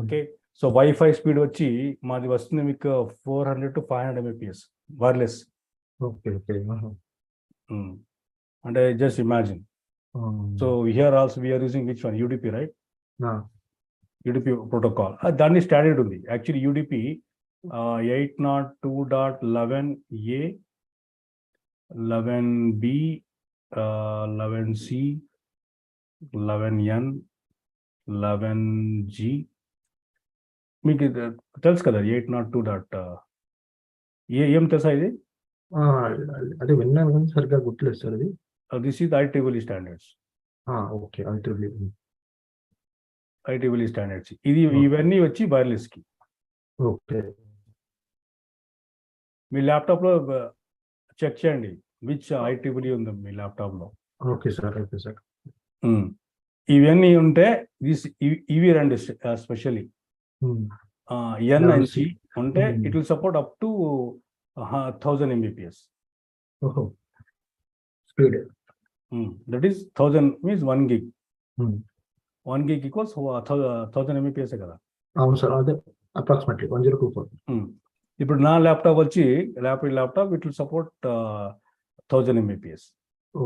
[SPEAKER 1] ఓకే, సో వైఫై స్పీడ్ వచ్చి మాది వస్తుంది మీకు 400 to 500 Mbps వైర్లెస్. అంటే just imagine. So here also we're using which one? UDP, right? UDP protocol. దాన్ని స్టాండర్డ్ ఉంది actually. UDP 802.11a, 11b, 11c, 11n, 11g. మీకు తెలుసు కదా 802. ఏం తెలుసా ఇది?
[SPEAKER 2] అది విన్నాను కానీ సరిగ్గా గుర్తులేదు సార్. అది
[SPEAKER 1] this is IEEE standards.
[SPEAKER 2] Okay,
[SPEAKER 1] IEEE standards. ఇవన్నీ వచ్చి వైర్లెస్ కి.
[SPEAKER 2] ఓకే,
[SPEAKER 1] మీ ల్యాప్టాప్ లో చెక్ చేయండి విచ్ IEEE ఉంది మీ ల్యాప్టాప్ లో.
[SPEAKER 2] Okay sir, okay sir.
[SPEAKER 1] ఇవన్నీ ఉంటే ఇవి రండి స్పెషల్లీ ఎన్ఎన్సి ఉంటే it will support up to 1000 Mbps.
[SPEAKER 2] Speed.
[SPEAKER 1] That is 1000 means 1 gig. 1 gig equals 1000 Mbps కదా.
[SPEAKER 2] అవును సార్, అదే అప్రాక్సిమేట్లీ 1024.
[SPEAKER 1] ఇప్పుడు నా ల్యాప్టాప్ వచ్చి laptop it will support 1000 Mbps.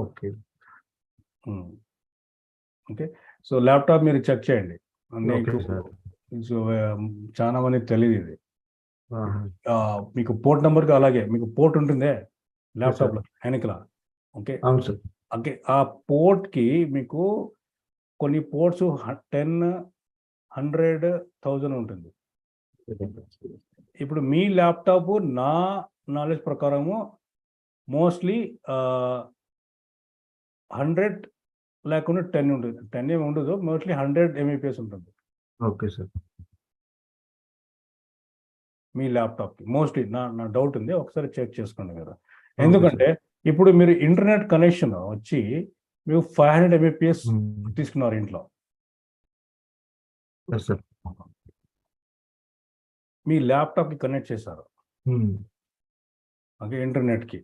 [SPEAKER 2] Okay
[SPEAKER 1] okay, so laptop మీరు చెక్ చేయండి. చాలా మంది తెలియదు ఇది. మీకు పోర్ట్ నెంబర్కి అలాగే మీకు పోర్ట్ ఉంటుందే ల్యాప్టాప్లో వెనకల. ఓకే,
[SPEAKER 2] అవును సార్.
[SPEAKER 1] ఓకే, ఆ పోర్ట్కి మీకు కొన్ని పోర్ట్స్ 10, 100, 1000 ఉంటుంది. ఇప్పుడు మీ ల్యాప్టాప్ నా నాలెడ్జ్ ప్రకారము మోస్ట్లీ 100 లేకుండా 10 ఉంటుంది. 10 ఏమి ఉండదు, మోస్ట్లీ 100 Mbps ఉంటుంది.
[SPEAKER 2] Okay sir.
[SPEAKER 1] మీ ల్యాప్టాప్కి మోస్ట్లీ నా డౌట్ ఉంది, ఒకసారి చెక్ చేసుకోండి కదా. ఎందుకంటే ఇప్పుడు మీరు ఇంటర్నెట్ కనెక్షన్ వచ్చి మీరు 500 Mbps తీసుకున్నారు ఇంట్లో, మీ ల్యాప్టాప్కి కనెక్ట్ చేశారు. ఓకే, ఇంటర్నెట్కి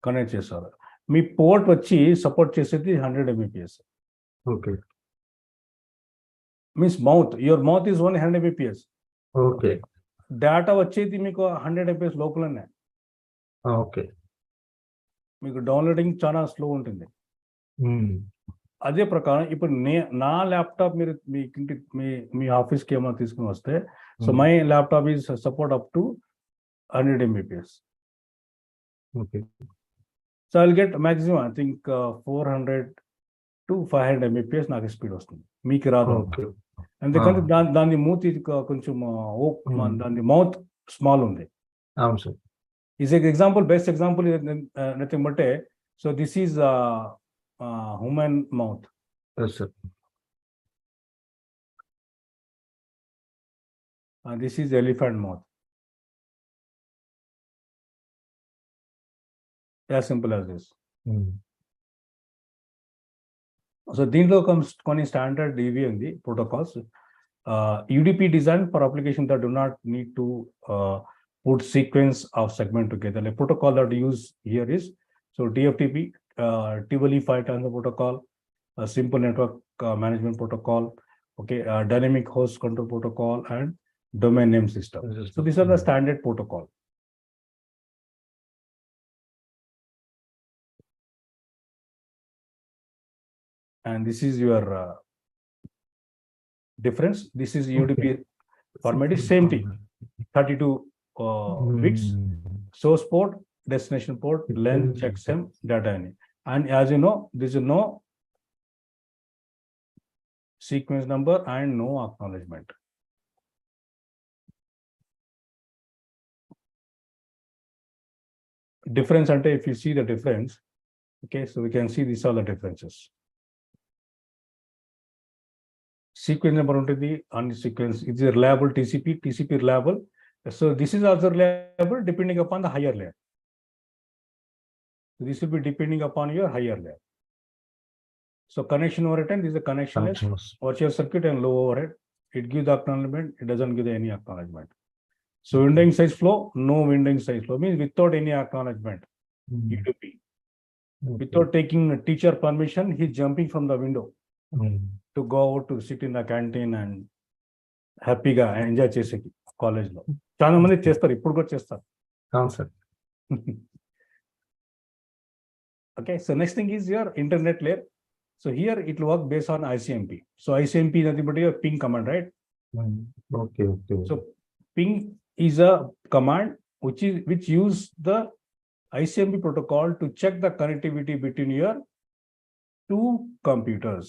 [SPEAKER 1] కనెక్ట్ చేశారు. మీ పోర్ట్ వచ్చి సపోర్ట్ చేసేది 100 Mbps.
[SPEAKER 2] Okay,
[SPEAKER 1] means your mouth is only 100 Mbps.
[SPEAKER 2] Okay,
[SPEAKER 1] data వచ్చేది మీకు 100 Mbps లోపలనే.
[SPEAKER 2] ఓకే,
[SPEAKER 1] మీకు డౌన్లోడింగ్ చాలా స్లో ఉంటుంది. అదే ప్రకారం ఇప్పుడు నా ల్యాప్టాప్ మీరు మీ ఆఫీస్కి ఏమైనా తీసుకుని వస్తే, so my laptop is support up to 100 Mbps.
[SPEAKER 2] Okay,
[SPEAKER 1] so I will get maximum I think 400 to 500 Mbps నాకు స్పీడ్ వస్తుంది, మీకు రాదు. ఎందుకంటే దాని మూతి కొంచెం దాని మౌత్ స్మాల్ ఉంది.
[SPEAKER 2] అవును sir.
[SPEAKER 1] is an example, best example is nothing but so this is human mouth.
[SPEAKER 2] Yes sir.
[SPEAKER 1] This is elephant mouth. As simple as this. So దీంట్లో కొన్ని స్టాండర్డ్ ఇవి ఉంది protocols. UDP designed for application that do not need to put sequence of segment together. The protocol that we use here is so TFTP, Tivoli File Transfer Protocol, a simple network management protocol, okay, dynamic host control protocol, and domain name system. So these are the standard protocol. And this is your difference. This is UDP format is same thing, 32 bits, source port, destination port, length, checksum, data in it. And as you know, there is no sequence number and no acknowledgement. Difference ante if you see the difference, okay, so we can see these are the differences. Sequence number ఉంటుంది on the sequence, it is a reliable TCP reliable. So this is also reliable depending upon the higher layer. So this will be depending upon your higher layer. So connection overhead, this is a connectionless virtual circuit and low overhead. It gives the acknowledgement, it doesn't give any acknowledgement. So windowing size flow, no windowing size flow means without any acknowledgement. UDP. Without taking teacher permission, he's jumping from the window to go out to sit in the canteen and హ్యాపీగా enjoy చేసేకి కాలేజ్లో చాలా మంది చేస్తారు, ఇప్పుడు కూడా చేస్తారు.
[SPEAKER 2] అవును sir.
[SPEAKER 1] Okay, so next thing is your internet layer. So here it will work based on ICMP. So ICMP is nothing but your ping command, right?
[SPEAKER 2] Okay.
[SPEAKER 1] So ping is a command which use the ICMP protocol to check the connectivity between your two computers.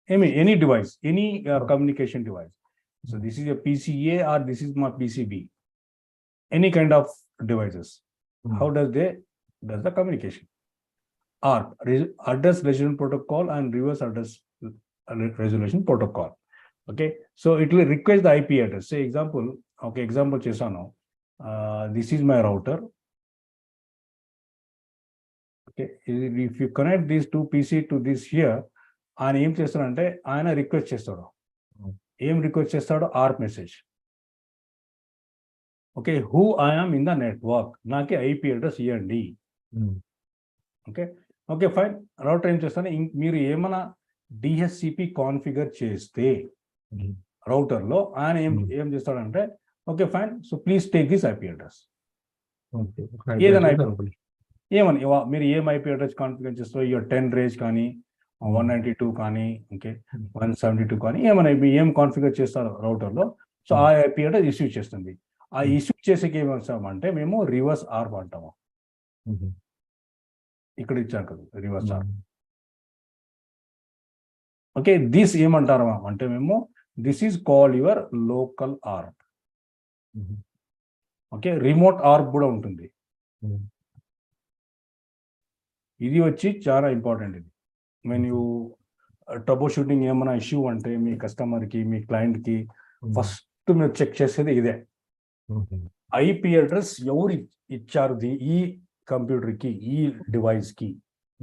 [SPEAKER 1] I mean any device, any communication device. So this is a PCA or this is my PCB. Any kind of devices. How does the communication? ARP, address resolution protocol, and reverse address resolution protocol. Okay, so it will request the IP address. Say example, okay, example chesano. This is my router. Okay, if you connect these two PC to this here, ఆయన ఏం చేస్తాడంటే ఆయన request చేస్తాడు. ఏం request చేస్తాడు? ARP message. Okay, who I'm in the network, నాకు IP address ఇవ్వండి. Okay okay fine. Router ఏం చేస్తాను, మీరు ఏమైనా డిహెచ్సిపి కాన్ఫిగర్ చేస్తే రౌటర్లో ఆయన ఏం చేస్తాడంటే, okay fine, so please take this IP address. ఏదైనా ఏమని మీరు ఏం ఐపీ అడ్రస్ కాన్ఫిగర్ చేస్తారో, ఇక 10 రేంజ్ కానీ 192 కానీ ఓకే 172 కానీ ఏమైనా ఏం కాన్ఫిగర్ చేస్తారు రౌటర్లో, సో ఆ ఐపీ అడ్రస్ ఇష్యూ చేస్తుంది. ఆ ఇష్యూ చేసేకి ఏమంటామంటే మేము రివర్స్ ఆర్ప్ అంటాము. ఇక్కడ ఇచ్చాను కదా రివర్స్ ఆర్ప్. ఓకే, దిస్ ఏమంటారు అంటే మేము this is call your local ARP. Okay, remote ARP కూడా ఉంటుంది. ఇది వచ్చి చాలా ఇంపార్టెంట్. ఇది వెన్ యూ ట్రబుల్ షూటింగ్ ఏమైనా ఇష్యూ అంటే మీ కస్టమర్కి మీ క్లయింట్కి ఫస్ట్ మీరు చెక్ చేసేది ఇదే. ఐపీ అడ్రస్ ఎవరు ఇచ్చారు ఈ కంప్యూటర్కి, ఈ డివైస్కి,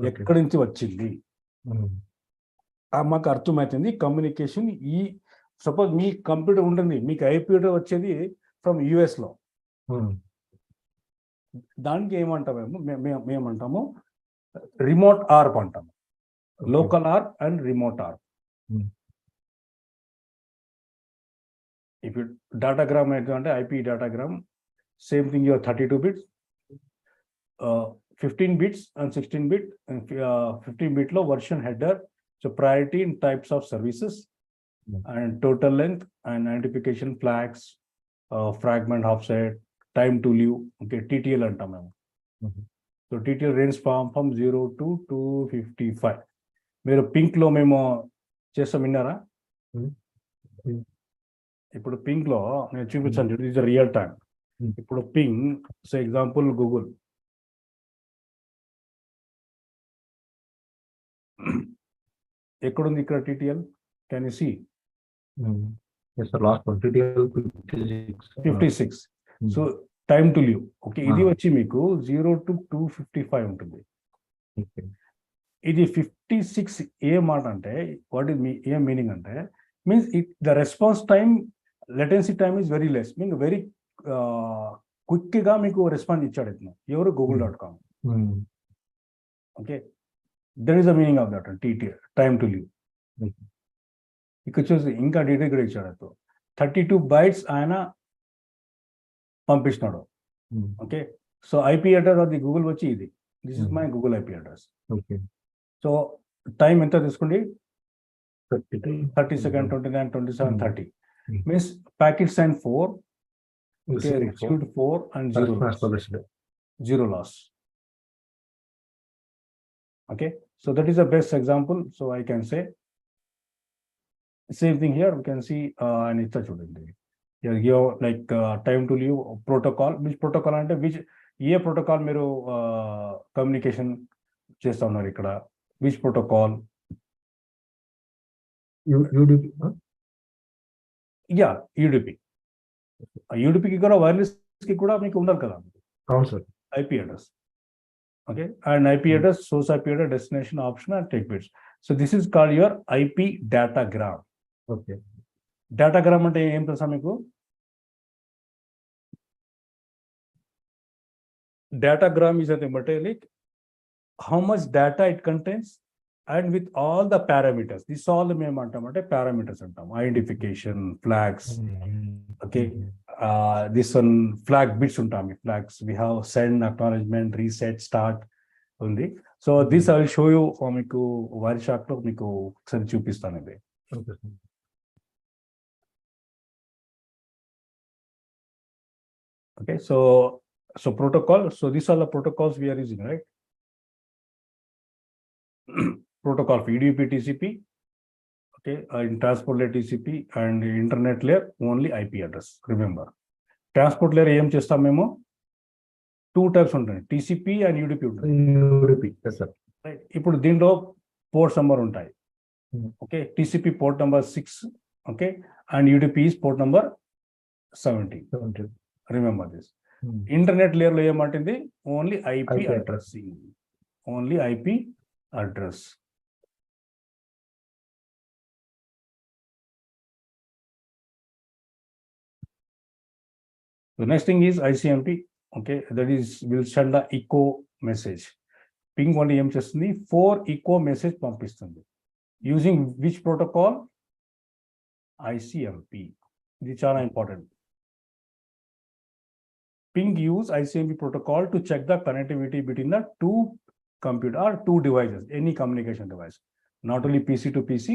[SPEAKER 1] ఎక్కడి నుంచి వచ్చింది, మాకు అర్థమవుతుంది. కమ్యూనికేషన్ ఈ సపోజ్ మీ కంప్యూటర్ ఉంటుంది, మీకు ఐపీ అడ్రస్ వచ్చేది ఫ్రమ్ యుఎస్లో, దానికి ఏమంటాము మేమంటాము రిమోట్ ఆర్ప్ అంటాము. Local ఆర్ప్ and remote ఆర్ప్. ఇప్పుడు డేటాగ్రామ్ అంటే IP datagram same thing, your 32 bits, 15 bits and 16 bit. 15 bit లో version header, so priority in types of services and total length and identification flags, fragment offset, time to live. Okay, TTL అంటాం మేము. So TTL range from 0 to 255. మీరు pink లో మేము చేస్తాం, విన్నారా? ఇప్పుడు pink లో నేను చూపించాను, ఇట్ ఈస్ రియల్ టైం. ఇప్పుడు పింగ్, సో ఎగ్జాంపుల్ గూగుల్, ఎక్కడుంది ఇక్కడ TTL? Can you see?
[SPEAKER 2] Last
[SPEAKER 1] 56. So time to live. Okay, ఇది వచ్చి మీకు 0 to 255 ఉంటుంది. ఇది 56 ఏ మాట అంటే, వాట్ ఇస్ ఏం మీనింగ్ అంటే, means the response time, latency time is very less, mean very క్విక్గా మీకు రెస్పాన్స్ ఇచ్చాడు ఇతను. ఎవరు? google.com. Okay, that is the meaning of that TTL, time to live. ఇక్కడ చూసి ఇంకా డీటెయిల్ కూడా ఇచ్చాడు. 32 bytes ఆయన పంపిస్తున్నాడు. ఓకే, సో ఐపీ అడ్రస్ అది గూగుల్ వచ్చి ఇది, this is my Google IP address. So time ఎంత తీసుకోండి? 30 seconds, 29, 27, 30. Means packet sign 4, okay, received 4 and 0 loss. Okay, so that is the best example. So I can say same thing here. We can see and it's a here like time to live protocol. Which protocol ante which ఏ protocol మీరు communication చేస్తా ఉన్నారు ఇక్కడ? which protocol?
[SPEAKER 2] UDP.
[SPEAKER 1] Yeah, UDP. యూడిపికి కూడా wireless కి కూడా మీకు ఉండాలి కదా.
[SPEAKER 2] అవును sir.
[SPEAKER 1] IP address. Okay, and IP address, source IP address, destination, option and tech bits. So this is called your IP datagram.
[SPEAKER 2] Okay,
[SPEAKER 1] datagram అంటే ఏం తెలుసా మీకు? Datagram is nothing but like how much data it contains and with all the parameters. This all మేము అంటామంటే parameters అంటాం. Identification, flags. Okay, this one flag bits ఉంటాం. Flags we have send, acknowledgement, reset, start ఉంది. So this I will show you మీకు Wireshark లో మీకు ఒకసారి చూపిస్తాను ఇది. Okay, so protocol. So these are the protocols we are using, right? Protocol for UDP TCP, okay, in transport layer TCP and internet layer only IP address. Remember, transport layer ఏం చేస్తాం మేము? 2 types ఉంటాయి, TCP and UDP ఉంటాయి.
[SPEAKER 2] UDP, yes sir.
[SPEAKER 1] Right, ఇప్పుడు దీంట్లో ports number ఉంటాయి. Okay, TCP port number 6, okay, and UDP is port number 70. Remember this. Internet layer లో ఏమంటుంది? Only IP address. Only IP address. So next thing is ICMP. Okay, that is will send the echo message. Ping only em chestundi 4 echo message పంపిస్తుంది. Using which protocol? ICMP. ఇది చాలా important. Ping use ICMP protocol to check the connectivity between the two computer or two devices, any communication device, not only PC to PC,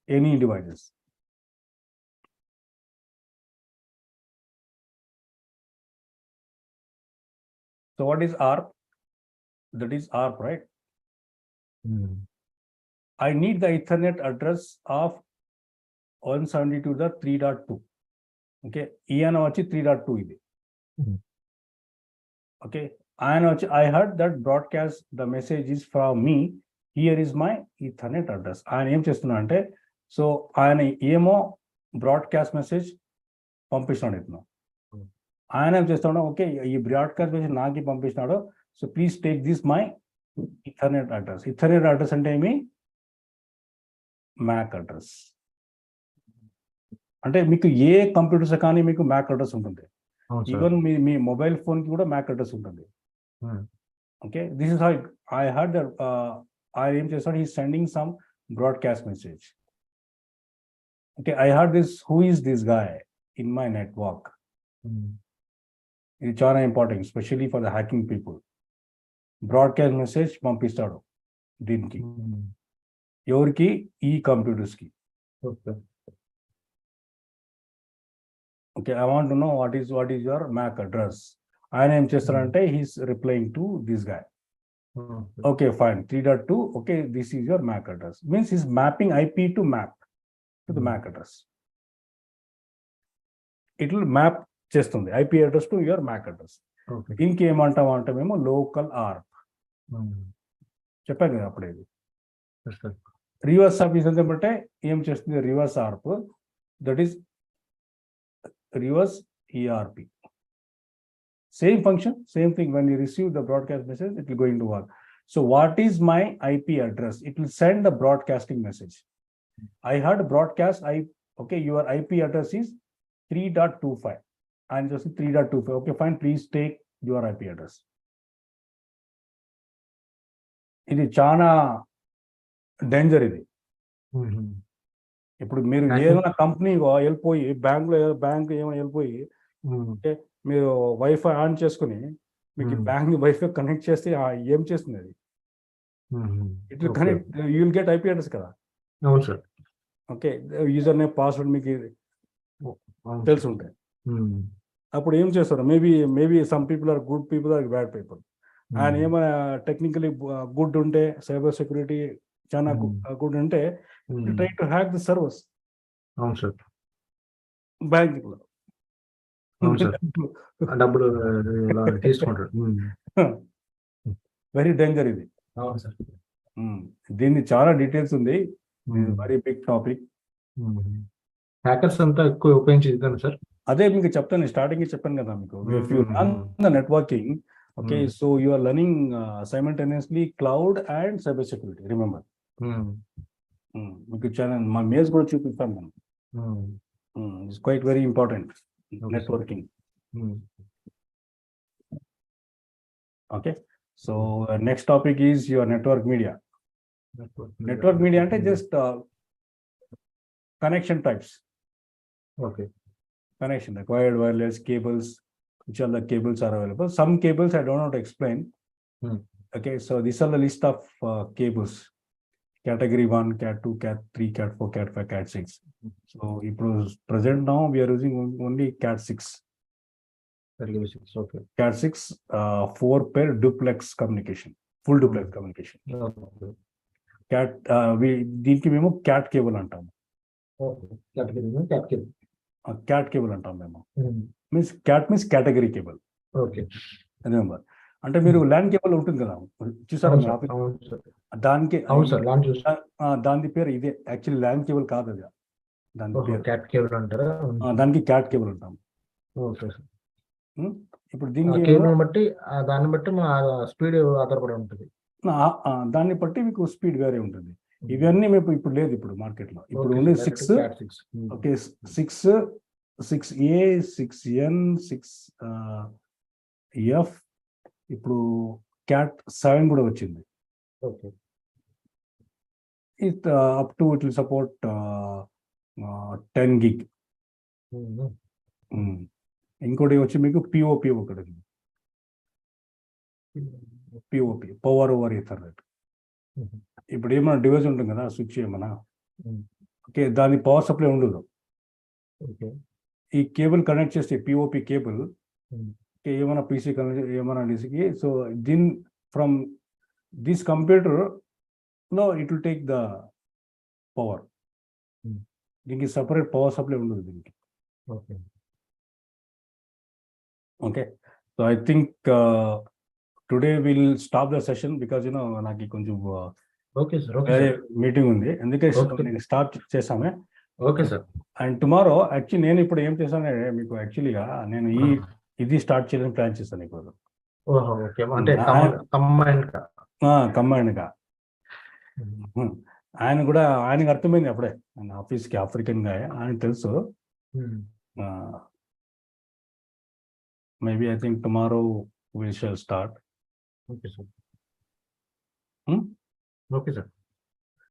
[SPEAKER 1] any devices. So what is ARP? That is ARP, right? I need the Ethernet address of 170 to the 3.2. Okay, EN vachi 3.2 idi. Okay, I heard that broadcast the message is from me. Here is my Ethernet address. ఆయన ఏం చేస్తున్నా అంటే so ఆయన ఏమో broadcast message పంపిస్తున్నాడు ఇతను. ఆయన ఏం చేస్తున్నాడు, ఓకే ఈ బ్రాడ్కాస్ట్ మెసేజ్ నాకు పంపిస్తున్నాడు, so please take this my Ethernet address. Ethernet address అంటే ఏమి? MAC address. అంటే మీకు ఏ కంప్యూటర్స్ కానీ మీకు మ్యాక్ అడ్రస్ ఉంటుంది. ఈవెన్ మీ మొబైల్ ఫోన్ కి కూడా మ్యాక్ అడ్రస్ ఉంటుంది. Okay, this is how I heard that ఆయన ఏం చేస్తాడు, he sending some broadcast message. Okay, I heard this, who is this guy in my network. ఇది చాలా important, especially for the hacking people. Broadcast message పంపిస్తాడు దీనికి, ఎవరికి? ఈ computers కి. Okay, I want to know what is your MAC address. ఆయన ఏం చేస్తారంటే he's replying to this guy. Okay, fine, 3.2. Okay, this is your MAC address. Means he's mapping IP to MAC to the MAC address. It will map చేస్తుంది IP address to your MAC address. దీనికి ఏమంటాం అంటే మేము local ARP. చెప్పాను కదా అప్పుడే. Reverse ఆర్ప్ అంటే ఏం చేస్తుంది? Reverse ARP, that is reverse ERP. Same function, same thing. When you receive the broadcast message, it will go into work. So what is my IP address? It will send the broadcasting message. I heard broadcast, okay, your IP address is 3.25. I'm just 3.25. Okay, fine, please take your IP address. ఇది చాలా danger ఇది. ఇప్పుడు మీరు ఏదైనా company వెళ్ళిపోయి bank ఏమైనా వెళ్ళిపోయి మీరు వైఫై ఆన్ చేసుకుని మీకు బ్యాంక్ వైఫై కనెక్ట్ చేస్తే ఏం చేస్తుంది అది? It will connect, you will get IP address కదా.
[SPEAKER 2] అవును సార్.
[SPEAKER 1] ఓకే, యూజర్ నేమ్ పాస్వర్డ్ మీకు తెలిసి ఉంటాయి. అప్పుడు ఏం చేస్తారు? Maybe some people are good people are bad people. ఆయన ఏమైనా టెక్నికలీ గుడ్ ఉంటే, సైబర్ సెక్యూరిటీ చాలా గుడ్ ఉంటే, try to hack the servers.
[SPEAKER 2] అవును సార్.
[SPEAKER 1] బ్యాంక్
[SPEAKER 2] డబ్బులు తీసుకుంటారు.
[SPEAKER 1] వెరీ డేంజర్ ఇది.
[SPEAKER 2] అవును సార్.
[SPEAKER 1] దీన్ని చాలా డీటెయిల్స్ ఉంది, వెరీ బిగ్ టాపిక్.
[SPEAKER 2] హ్యాకర్స్ అంతా ఎక్కువ ఉపయోగించేది సార్.
[SPEAKER 1] అదే మీకు చెప్తాను, స్టార్టింగ్ చెప్పాను కదా మీకు. If you run the networking, okay, so you are learning simultaneously cloud and cyber security. Remember, మీకు చాలా మా మేల్స్ కూడా చూపిస్తాను మనం. It's quite very important networking. Okay, so next topic is your network media. Network media అంటే just connection types.
[SPEAKER 2] Okay,
[SPEAKER 1] connection, like wired, wireless, cables, which all the cables are available. Some cables I don't know how to explain. Okay, so these are the list of cables. Category 1, Cat 2, Cat 3, Cat 4, Cat 5, Cat 6. So present now we are using only Cat 6.
[SPEAKER 2] Okay.
[SPEAKER 1] Cat 6, 4 pair duplex communication, full duplex communication. Cat, దీనికి మేము Cat cable అంటాము. Cat cable అంటాం మేము. Means cat means category cable.
[SPEAKER 2] Okay,
[SPEAKER 1] remember. అంటే మీరు land cable ఉంటుంది కదా, చూసారా దానికి? దాని పేరు ఇదే, యాక్చువల్లీ ల్యాండ్ కేబుల్ కాదు అది. దాని పేరు
[SPEAKER 2] క్యాట్ కేబుల్ అంటారా?
[SPEAKER 1] దానికి క్యాట్ కేబుల్ అంటాం. ఇప్పుడు దీనికి
[SPEAKER 2] దాన్ని బట్టి మన స్పీడ్ ఆధారపడి ఉంటుంది.
[SPEAKER 1] దాన్ని బట్టి మీకు స్పీడ్ వేరే ఉంటుంది. ఇవన్నీ మేము ఇప్పుడు లేదు ఇప్పుడు మార్కెట్ లో. ఇప్పుడు only 6, okay, 6, 6A, 6N, 6F, ఇప్పుడు క్యాట్ 7 కూడా వచ్చింది.
[SPEAKER 2] Okay.
[SPEAKER 1] It up to it will support 10 gig. ఇంకోటి వచ్చి మీకు POP ఒకటి ఉంది. POP, power over Ethernet. ఇప్పుడు ఏమైనా డివైస్ ఉంటుంది కదా, స్విచ్ ఏమైనా, ఓకే, దాని పవర్ సప్లై ఉండదు. ఈ కేబుల్ కనెక్ట్ చేస్తే POP కేబుల్ ఏమైనా PC కనెక్ట్ ఏమైనా డీసీకి, సో దీని from this computer no, it will take the power. దీనికి సపరేట్ పవర్ సప్లై ఉండదు దీనికి. Okay, so I think today will stop the session because నాకు కొంచెం మీటింగ్ ఉంది, అందుకే నేను స్టాప్ చేసామే.
[SPEAKER 2] ఓకే సార్.
[SPEAKER 1] అండ్ టుమారో యాక్చువల్లీ నేను ఇప్పుడు ఏం చేశానంటే మీకు యాక్చువల్లీగా నేను ఇది స్టార్ట్ చేయాలని ప్లాన్ చేశాను ఇప్పుడు. కంబైన్డ్గా ఆయనకు అర్థమైంది అప్పుడే, ఆయన ఆఫీస్కి ఆఫ్రికన్ గా ఆయన తెలుసు. Maybe I think tomorrow we shall start.
[SPEAKER 2] Okay, sir. Okay, sir.